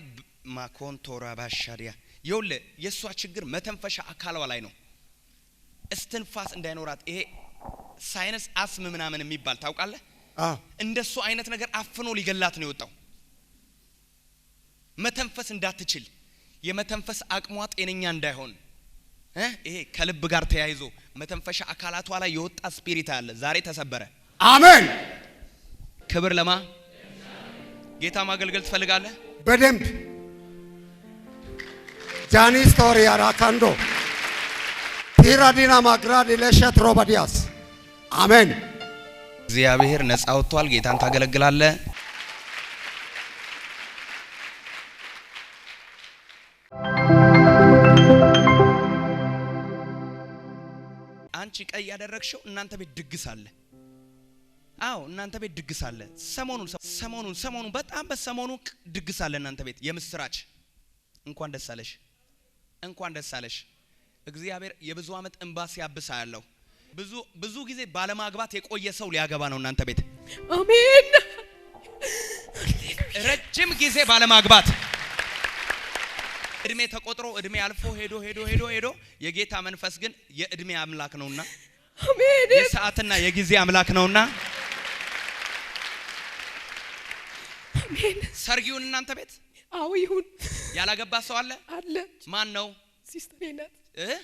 ማኮንቶራ ባሻዲያ ይውል የሷ ችግር መተንፈሻ አካሏ ላይ ነው። እስትንፋስ እንዳይኖራት ይሄ ሳይነስ አስም ምናምን የሚባል ታውቃለህ? እንደሱ አይነት ነገር አፍኖ ሊገላት ነው የወጣው። መተንፈስ እንዳትችል የመተንፈስ አቅሟ ጤነኛ እንዳይሆን ይሄ ከልብ ጋር ተያይዞ መተንፈሻ አካላቷ ላይ የወጣ ስፒሪት አለ። ዛሬ ተሰበረ። አሜን። ክብር ለማ ጌታ ማገልገል ትፈልጋለህ? በደንብ ጃኒ ስቶሪ አራካንዶ ቲራዲና ማግራድ ለሸት ሮባዲያስ አሜን። እግዚአብሔር ነፃ አውጥቷል። ጌታን ታገለግላለህ። አንቺ ቀይ ያደረግሽው እናንተ ቤት ድግስ አለ። አዎ እናንተ ቤት ድግስ አለ። ሰሞኑን በጣም በሰሞኑ ድግስ አለ እናንተ ቤት። የምስራች እንኳን ደስ አለሽ፣ እንኳን ደስ አለሽ። እግዚአብሔር የብዙ ዓመት እንባስ ያብሳ ያለው ብዙ ጊዜ ባለማግባት የቆየ ሰው ሊያገባ ነው እናንተ ቤት። አሜን። ረጅም ጊዜ ባለማግባት እድሜ ተቆጥሮ እድሜ አልፎ ሄዶ የጌታ መንፈስ ግን የእድሜ አምላክ ነውና አሜን። የሰዓትና የጊዜ አምላክ ነውና አሜን። ሰርጊውን እናንተ ቤት አዎ ይሁን። ያላገባ ሰው አለ? ማን ነው?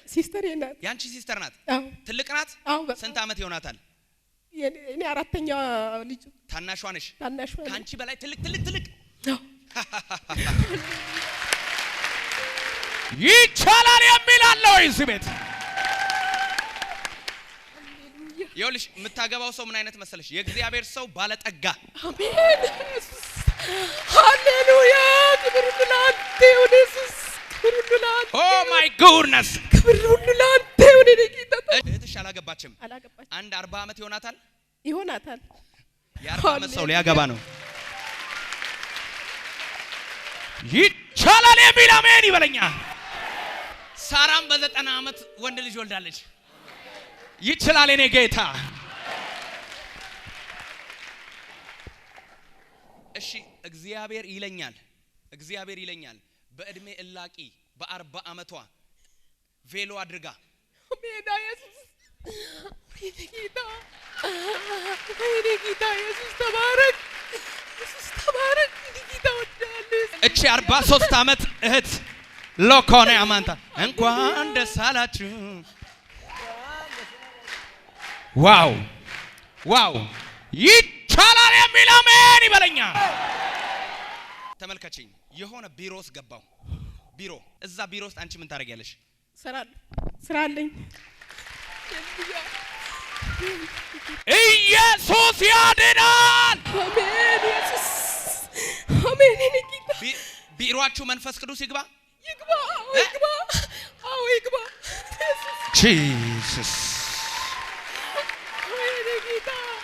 ሲስተር ናት። ያንቺ ሲስተር ናት? አዎ። ትልቅ ናት? አዎ። ስንት ዓመት ይሆናታል? እኔ አራተኛዋ ልጅ። ታናሿ ነሽ? ታናሿ ነኝ። ካንቺ በላይ ትልቅ አዎ። ይቻላል የሚል አለ ወይ እዚህ ቤት? ይኸውልሽ የምታገባው ሰው ምን አይነት መሰለሽ? የእግዚአብሔር ሰው ባለጠጋ። አሜን። ሃሌሉያ። ክብር ላንተ ይሁን ኢየሱስ። ክብር ላንተ። ኦ ማይ ጉድነስ። ክብር ላንተ ይሁን ጌታ። እህትሽ አላገባችም? አንድ 40 ዓመት ይሆናታል። የ40 ዓመት ሰው ሊያገባ ነው። ይቻላል የሚል አሜን ይበለኛ። ሳራም በ90 ዓመት ወንድ ልጅ ወልዳለች። ይችላል የኔ ጌታ። እሺ እግዚአብሔር ይለኛል በእድሜ እላቂ በ40 ዓመቷ ቬሎ አድርጋ አሜን። ኢየሱስ ጌታ ኢየሱስ ተባረክ። ጌታ ወዳለ እቺ 43 ዓመት እህት ሎኮኔ አማንታ እንኳን ደስ አላችሁ። ዋው ይቻላል የሚል አሜን ይበለኛ። ተመልከችኝ። የሆነ ቢሮ ውስጥ ገባው። እዛ ቢሮ ውስጥ አንቺ ምን ታደርጊያለሽ? ስራ አለኝ። ኢየሱስ ያድናል። አሜን። ኢየሱስ አሜን። እኔ ጌታ ቢሮአችሁ መንፈስ ቅዱስ ይግባ። አዎ ይግባ። ጂሰስ።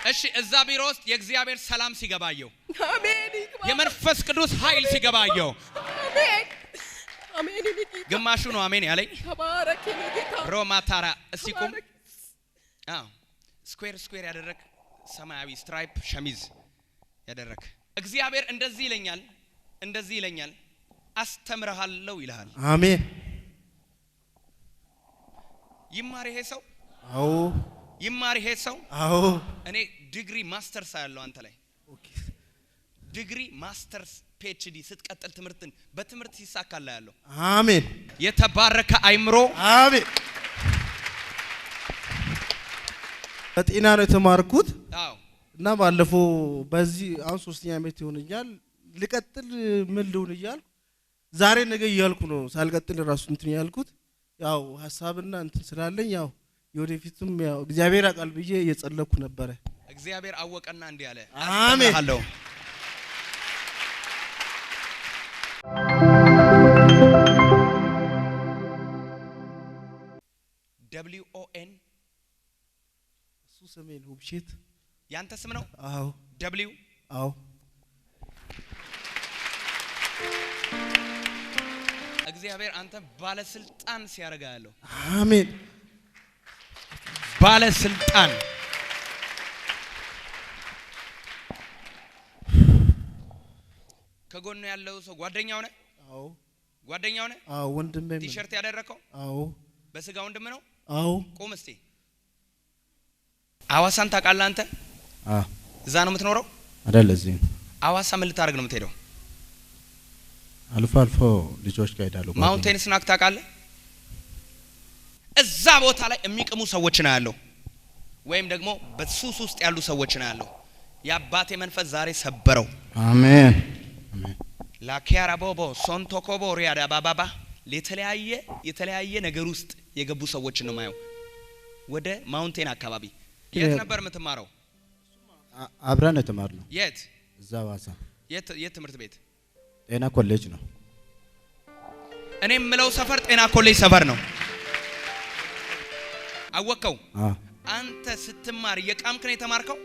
እሺ እዛ ቢሮ ውስጥ የእግዚአብሔር ሰላም ሲገባየው፣ አሜን ይግባ። የመንፈስ ቅዱስ ኃይል ሲገባየው፣ አሜን እኔ ጌታ። ግማሹ ነው አሜን ያለኝ። ተባረክ እኔ ጌታ። ሮማታራ እስቲ ቁም። ስኩዌር ያደረክ ሰማያዊ ስትራይፕ ሸሚዝ ያደረክ እግዚአብሔር እንደዚህ ይለኛል። እንደዚህ ይለኛል አስተምርሃለሁ ይልሃል አሜን ይማር ይሄ ሰው አዎ ይማር ይሄ ሰው አዎ እኔ ዲግሪ ማስተርስ ያለው አንተ ላይ ኦኬ ዲግሪ ማስተርስ ፒኤችዲ ስትቀጥል ትምህርትን በትምህርት ይሳካላ ያለው አሜን የተባረከ አይምሮ አሜን በጤና ነው የተማርኩት አዎ እና ባለፈው በዚህ አሁን 3ኛ ዓመት ይሆንኛል ልቀጥል ምን ልሁን ይያል ዛሬ ነገ ይያልኩ ነው ሳልቀጥል ራሱ እንትን ያልኩት ያው ሐሳብና እንትን ስላለኝ ያው ወደፊትም ያው እግዚአብሔር አቃል ብዬ እየጸለኩ ነበር እግዚአብሔር አወቀና እንዲህ አለ አሜን አስተምርሃለሁ WON እሱ ሰሜን ውብሸት ያንተ ስም ነው አዎ W አዎ እግዚአብሔር አንተ ባለስልጣን ሲያረጋ ያለው አሜን ባለስልጣን ከጎኑ ያለው ሰው ጓደኛው ነህ አዎ ጓደኛው ነህ አዎ ወንድሜ ቲሸርት ያደረከው አዎ በስጋ ወንድም ነው አዎ ቆም እስቲ አዋሳን ታውቃለህ አንተ እዛ ነው የምትኖረው አይደል እዚህ አዋሳ ምን ልታረግ ነው የምትሄደው አልፎ አልፎ ልጆች ጋር ሄዳለሁ ማውንቴን ስናክ ታውቃለህ እዛ ቦታ ላይ የሚቀሙ ሰዎች ነው ያለው ወይም ደግሞ በሱስ ውስጥ ያሉ ሰዎች ነው ያለው ያባቴ መንፈስ ዛሬ ሰበረው አሜን አሜን ላኪያራ ቦቦ ሶንቶኮቦ ሪያዳ ባባባ የተለያየ ነገር ውስጥ የገቡ ሰዎች ነው ማየው ወደ ማውንቴን አካባቢ የት ነበር የምትማረው አብረን ተማርነው የት እዛ ዋሳ የት ትምህርት ቤት ጤና ኮሌጅ ነው እኔ ምለው ሰፈር ጤና ኮሌጅ ሰፈር ነው አወቀው አንተ ስትማር የቃምክ ነው የተማርከው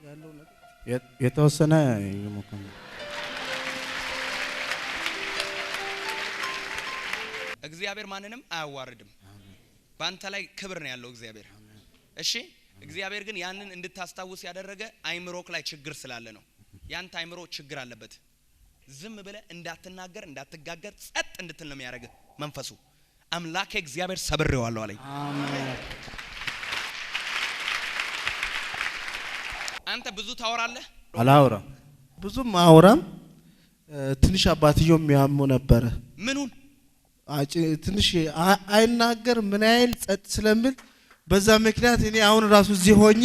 ያለው ነገር የተወሰነ ይሞከም እግዚአብሔር ማንንም አያዋርድም ባንተ ላይ ክብር ነው ያለው እግዚአብሔር እሺ እግዚአብሔር ግን ያንን እንድታስታውስ ያደረገ አይምሮክ ላይ ችግር ስላለ ነው ያንተ አይምሮ ችግር አለበት ዝም ብለ እንዳትናገር እንዳትጋገር ጸጥ እንድትል ነው የሚያደርግ መንፈሱ አምላክ እግዚአብሔር ሰብሬዋለሁ አለኝ አሜን አንተ ብዙ ታወራለህ አላወራም ብዙም አወራም ትንሽ አባትየው የሚያሙ ነበር ምኑን ትንሽ አይናገር ምን አይል ጸጥ ስለምል በዛ ምክንያት እኔ አሁን ራሱ እዚህ ሆኜ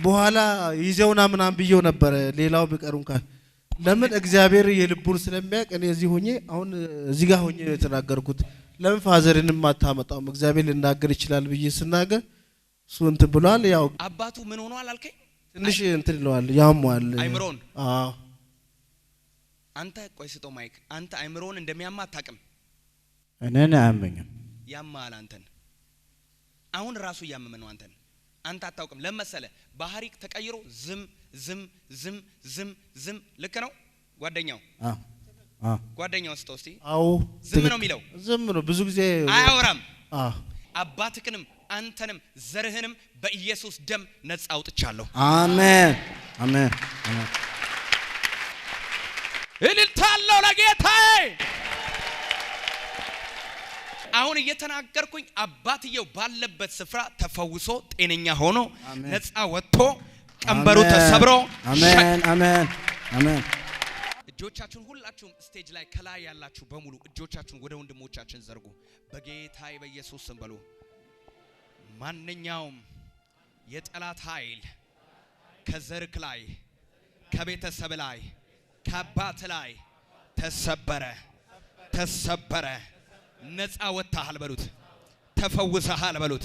በኋላ ይዘውና ምናም ብየው ነበር ሌላው ቢቀሩን ካል ለምን እግዚአብሔር የልቡን ስለሚያውቅ እኔ እዚህ ሆኜ አሁን እዚህ ጋር ሆኜ የተናገርኩት ለምን ፋዘርንም አታመጣውም እግዚአብሔር ሊናገር ይችላል ብዬ ስናገር እሱ እንትን ብሏል ያው አባቱ ምን ሆኗል አልከኝ ትንሽ እንትን ይለዋል ያሟል አይምሮን አዎ አንተ ቆይ ስጠው ማይክ አንተ አይምሮን እንደሚያማ አታውቅም እኔን አያመኝም ያማል አንተን አሁን ራሱ ያመመ ነው አንተ አታውቅም ለመሰለ ባህሪክ ተቀይሮ ዝም ልክ ነው ጓደኛው ጓደኛው ስጠው እስቲ አዎ ዝም ነው የሚለው ዝም ነው ብዙ ጊዜ አያወራም አባትክንም አንተንም ዘርህንም በኢየሱስ ደም ነፃ አውጥቻለሁ አሜን አሜን አሜን እልልታለሁ ለጌታዬ አሁን እየተናገርኩኝ አባትየው ባለበት ስፍራ ተፈውሶ ጤነኛ ሆኖ ነፃ ወጥቶ ቀንበሩ ተሰብሮ አሜን አሜን አሜን እጆቻችሁን ሁላችሁም ስቴጅ ላይ ከላይ ያላችሁ በሙሉ እጆቻችሁን ወደ ወንድሞቻችን ዘርጉ በጌታዬ በኢየሱስ ስም በሉ ማንኛውም የጠላት ኃይል ከዘርክ ላይ ከቤተሰብ ላይ ከአባት ላይ ተሰበረ ነፃ ወጣሃል በሉት ተፈውሰሃል በሉት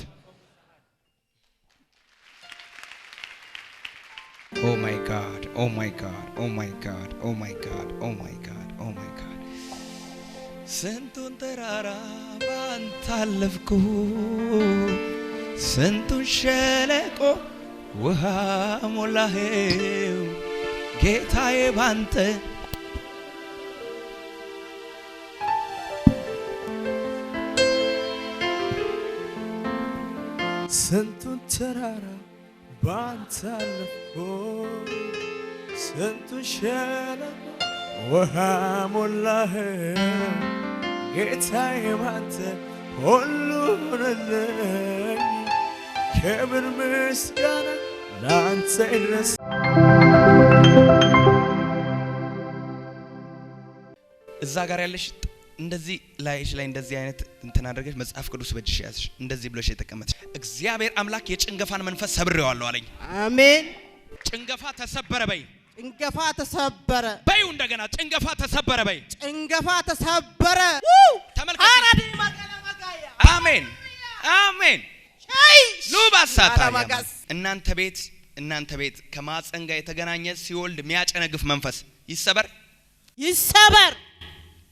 ኦ ማይ ጋድ ኦ ማይ ጋድ ኦ ማይ ጋድ ኦ ማይ ጋድ ኦ ማይ ጋድ ኦ ማይ ጋድ ስንቱን ተራራ ባንተ አለፍኩ ስንቱን ሸለቆ ውሃ ሞላኸው ጌታዬ ባንተ ስንቱን ተራራ ባንተ አለፍኩ ስንቱ ሸለቆ ውሃ ሞላህ ጌታዬ ባንተ ሁሉ ሆነልኝ ክብር ምስጋና ላንተ ይድረስ። እዛ ጋር ያለሽ እንደዚህ ላይሽ ላይ እንደዚህ አይነት እንትን አድርገሽ መጽሐፍ ቅዱስ በእጅሽ ያዝሽ እንደዚህ ብለሽ የተቀመጥሽ እግዚአብሔር አምላክ የጭንገፋን መንፈስ ሰብሬዋለሁ አለኝ። አሜን። ጭንገፋ ተሰበረ በይ። ጭንገፋ ተሰበረ በዩ እንደገና ጭንገፋ ተሰበረ በይ። ጭንገፋ ተሰበረ። ተመልከቱ። አሜን አሜን። ሉባሳታ እናንተ ቤት ከማፀን ጋር የተገናኘ ሲወልድ የሚያጨነግፍ መንፈስ ይሰበር ይሰበር።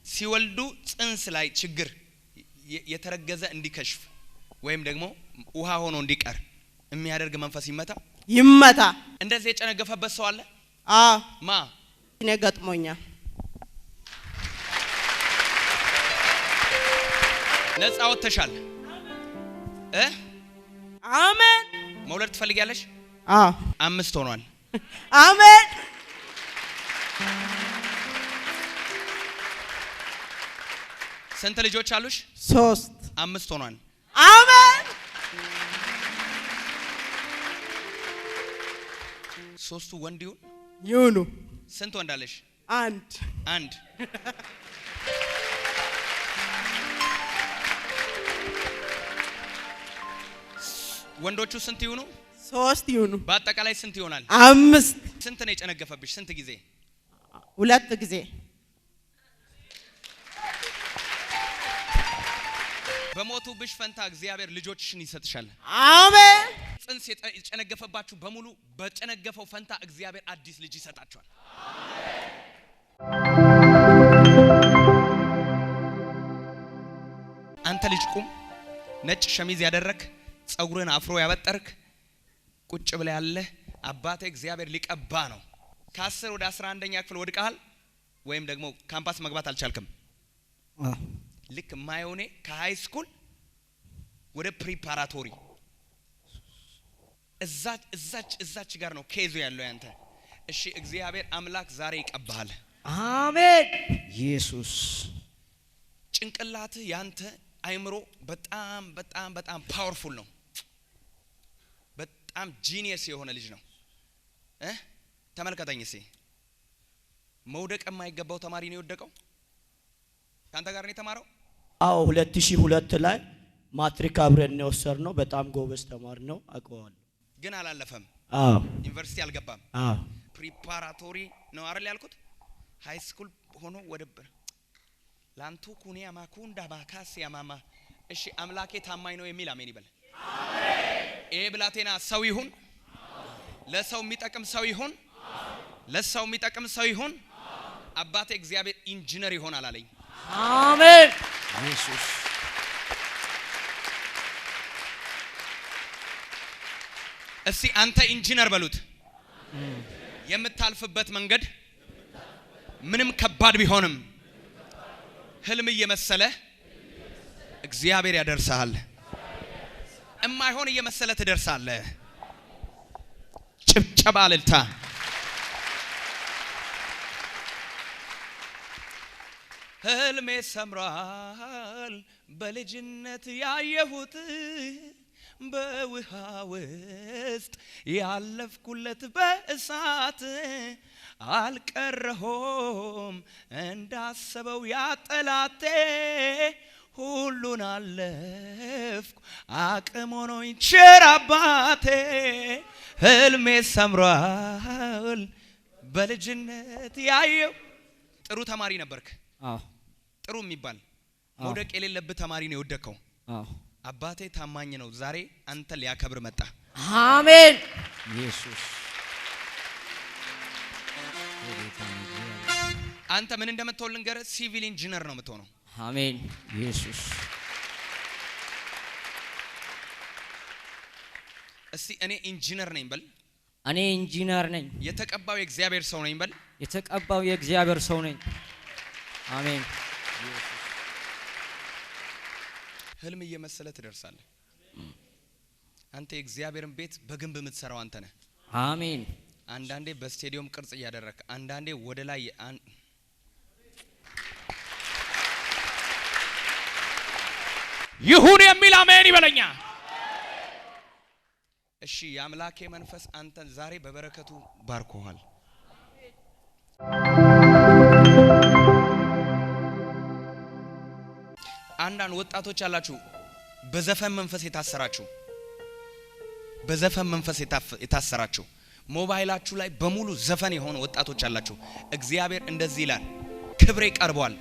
ሲወልዱ ጽንስ ላይ ችግር የተረገዘ እንዲከሽፍ ወይም ደግሞ ውሃ ሆኖ እንዲቀር የሚያደርግ መንፈስ ይመታ ይመታ። እንደዚህ የጨነገፈበት ሰው አለ? ማ እኔ ገጥሞኛል። ነፃ ወጥተሻል። አሜን። መውለድ ትፈልጊያለሽ? 5 ሆኗል። አሜን። ስንት ልጆች አሉሽ? 3 5 ሆኗል። አሜን። 3ቱ ወንድ ይሁኑ። ስንት ወንድ አለሽ? 1 ወንዶቹ ስንት ይሁኑ? 3 ይሁኑ። በአጠቃላይ ስንት ይሆናል? 5 ስንት ነው የጨነገፈብሽ? ስንት ጊዜ? 2 ጊዜ። በሞቱብሽ ፈንታ እግዚአብሔር ልጆችሽን ይሰጥሻል። አሜን። ጽንስ የጨነገፈባችሁ በሙሉ በጨነገፈው ፈንታ እግዚአብሔር አዲስ ልጅ ይሰጣችኋል። አንተ ልጅ ቁም። ነጭ ሸሚዝ ያደረክ ጸጉርን አፍሮ ያበጠርክ ቁጭ ብለ ያለ አባቴ እግዚአብሔር ሊቀባ ነው። ከ10 ወደ 11ኛ ክፍል ወድቀሃል ወይም ደግሞ ካምፓስ መግባት አልቻልክም። ልክ ማዮኔ ከሃይ ስኩል ወደ ፕሪፓራቶሪ እዛች ጋር ነው ኬዙ ያለው ያንተ። እሺ እግዚአብሔር አምላክ ዛሬ ይቀባሃል። አሜን። ኢየሱስ ጭንቅላት ያንተ አይምሮ በጣም ፓወርፉል ነው። በጣም ጂኒየስ የሆነ ልጅ ነው። ተመልከተኝ እስኪ። መውደቅ የማይገባው ተማሪ ነው የወደቀው። ካንተ ጋር ነው የተማረው? አዎ 2002 ላይ ማትሪክ አብረን ነው ወሰድነው። በጣም ጎበዝ ተማሪ ነው አውቀዋለሁ። ግን አላለፈም። ዩኒቨርሲቲ አልገባም። ፕሪፓራቶሪ ነው አይደል ያልኩት? ሃይ ስኩል ሆኖ ወደበር ላንቱ ኩኒያ ማኩንዳ ባካስ ያማማ። እሺ አምላኬ ታማኝ ነው የሚል አሜን ይበል። አሜን። ብላቴና ሰው ይሁን፣ ለሰው የሚጠቅም ሰው ይሁን፣ ለሰው የሚጠቅም ሰው ይሁን። አባቴ እግዚአብሔር ኢንጂነር ይሆናል አለኝ። አሜን። ኢየሱስ እስቲ አንተ ኢንጂነር በሉት። የምታልፍበት መንገድ ምንም ከባድ ቢሆንም ህልም እየመሰለ እግዚአብሔር ያደርሳል። እማይሆን እየመሰለ ትደርሳለህ። ጭብጨባ እልልታ። ህልሜ ሰምሯል በልጅነት ያየሁት በውሃ ውስጥ ያለፍኩለት በእሳት አልቀረሁም እንዳሰበው ያጠላቴ ሁሉን አለፍኩ አቅም ሆኖኝ ቸር አባቴ ህልሜ ሰምሯል በልጅነት ያየው። ጥሩ ተማሪ ነበርክ። ጥሩ የሚባል መውደቅ የሌለበት ተማሪ ነው የወደቀው። አባቴ ታማኝ ነው። ዛሬ አንተ ሊያከብር መጣ። አሜን። ኢየሱስ አንተ ምን እንደምትሆን ልንገርህ። ሲቪል ኢንጂነር ነው የምትሆነው። አሜን። ኢየሱስ እስቲ እኔ ኢንጂነር ነኝ በል። እኔ ኢንጂነር ነኝ። የተቀባው የእግዚአብሔር ሰው ነኝ በል። የተቀባው የእግዚአብሔር ሰው ነኝ። አሜን። ህልም እየመሰለ ትደርሳለህ። አንተ የእግዚአብሔርን ቤት በግንብ የምትሰራው አንተ ነህ። አሜን። አንዳንዴ በስቴዲየም ቅርጽ ያደረክ አንዳንዴ ወደ ላይ ይሁን የሚል አሜን ይበለኛ። እሺ የአምላኬ መንፈስ አንተን ዛሬ በበረከቱ ባርኮሃል። አንዳንድ ወጣቶች አላችሁ በዘፈን መንፈስ የታሰራችሁ በዘፈን መንፈስ የታሰራችሁ ሞባይላችሁ ላይ በሙሉ ዘፈን የሆኑ ወጣቶች አላችሁ። እግዚአብሔር እንደዚህ ይላል፣ ክብሬ ቀርቧል፣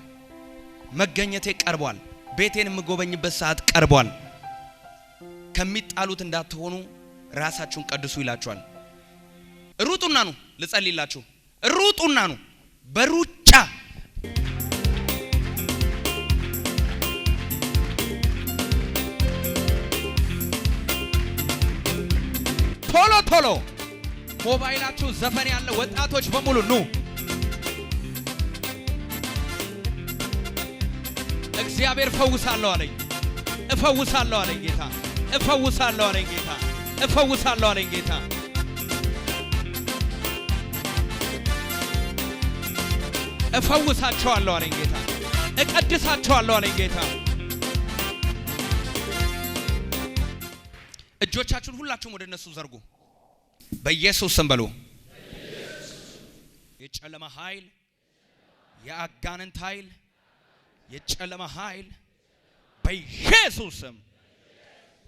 መገኘቴ ቀርቧል፣ ቤቴን የምጎበኝበት ሰዓት ቀርቧል። ከሚጣሉት እንዳትሆኑ ራሳችሁን ቀድሱ ይላችኋል። ሩጡና ኑ ልጸልይላችሁ። ሩጡና ኑ በሩጫ ቶሎ ቶሎ ሞባይላችሁ ዘፈን ያለ ወጣቶች በሙሉ ኑ። እግዚአብሔር ፈውሳለሁ አለኝ፣ እፈውሳለሁ አለኝ ጌታ፣ እፈውሳለሁ አለኝ ጌታ፣ እፈውሳለሁ አለኝ ጌታ። እፈውሳቸዋለሁ አለኝ ጌታ፣ እቀድሳቸዋለሁ አለኝ ጌታ። እጆቻችሁን ሁላችሁም ወደ እነሱ ዘርጉ። በኢየሱስ ስም በሉ። የጨለማ ኃይል፣ የአጋንንት ኃይል፣ የጨለማ ኃይል በኢየሱስ ስም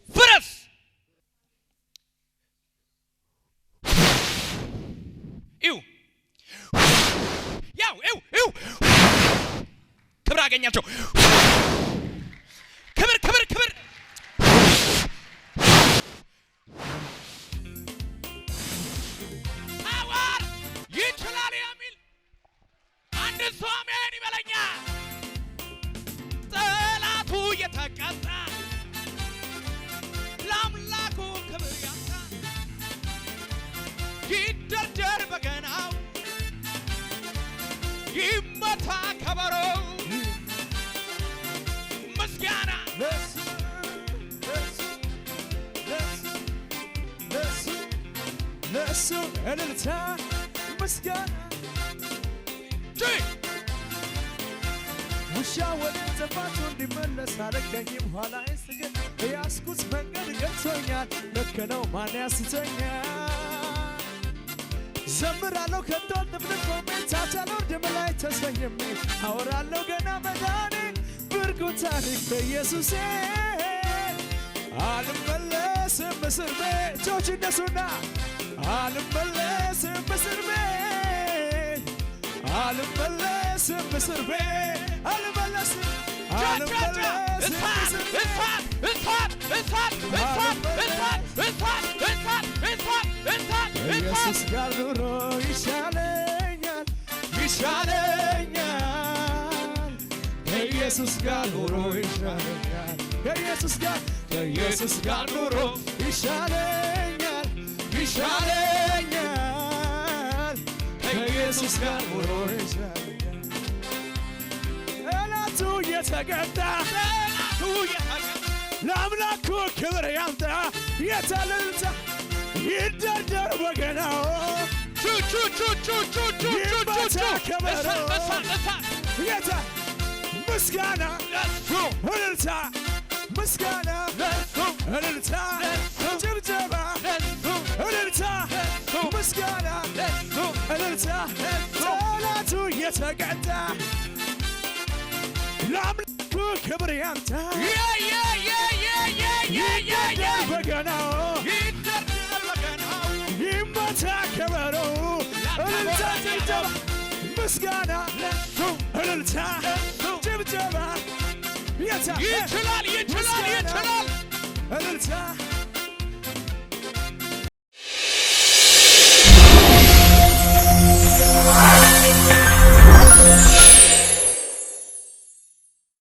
ፍረስ። ይው ክብር አገኛቸው። ክብር ክብር ክብር አዋር ይችላል የሚል አንድ ሰው አሜን ይበለኛ። ጠላቱ የተቀጣ ለአምላኩ ክብር ያንሳ። ይደርደር በገናው ይመታ ከበሮው ምስጋና ለሱ እልልታ ምስጋና ውሻ ወደ ጥፋቱ እንዲመለስ አረገኝም ኋላዬን ስገድ የያዝኩት መንገድ ገብቶኛል። ልክ ነው ማን ያስተኛል? ዘምራለሁ ከቶ ጥብቅ ቆሜ ታቻለሁ ድም ላይ ተሰየሜ አወራለሁ ገና መዳኔ ብርቁ ታሪክ በኢየሱሴ አልመለስም እስር ቤት እጆች እነሱና አልመለስም እስር ቤት አልመለስም እስር ቤት አልመለስም አልመለስም እስር ከኢየሱስ ጋር ኑሮ ይሻለኛል ይሻለኛል ከኢየሱስ ጋር ኑሮ ይሻለኛል ከኢየሱስ ጋር ኑሮ ይሻለኛል ይሻለኛል ከኢየሱስ ጋር ኑሮ ይሻለኛል። ጠላቱ የተቀጣ ለአምላኩ ክብር ያምጣ የተልልታ ይደርደር በገናው ይመታ ከበሮ የታ ምስጋና እልልታ ምስጋና እልልታ ጭብጨባ እልልታ ምስጋና እልልታ ጠላቱ የተቀጣ ለአምላኩ ክብር ያምጣ ይደርደር በገናው ይመታ ከበሮ እልልታ ጭብጨባ ምስጋና እልልታ ጭብጨባ ይችላል ይችላል ይችላል እልልታ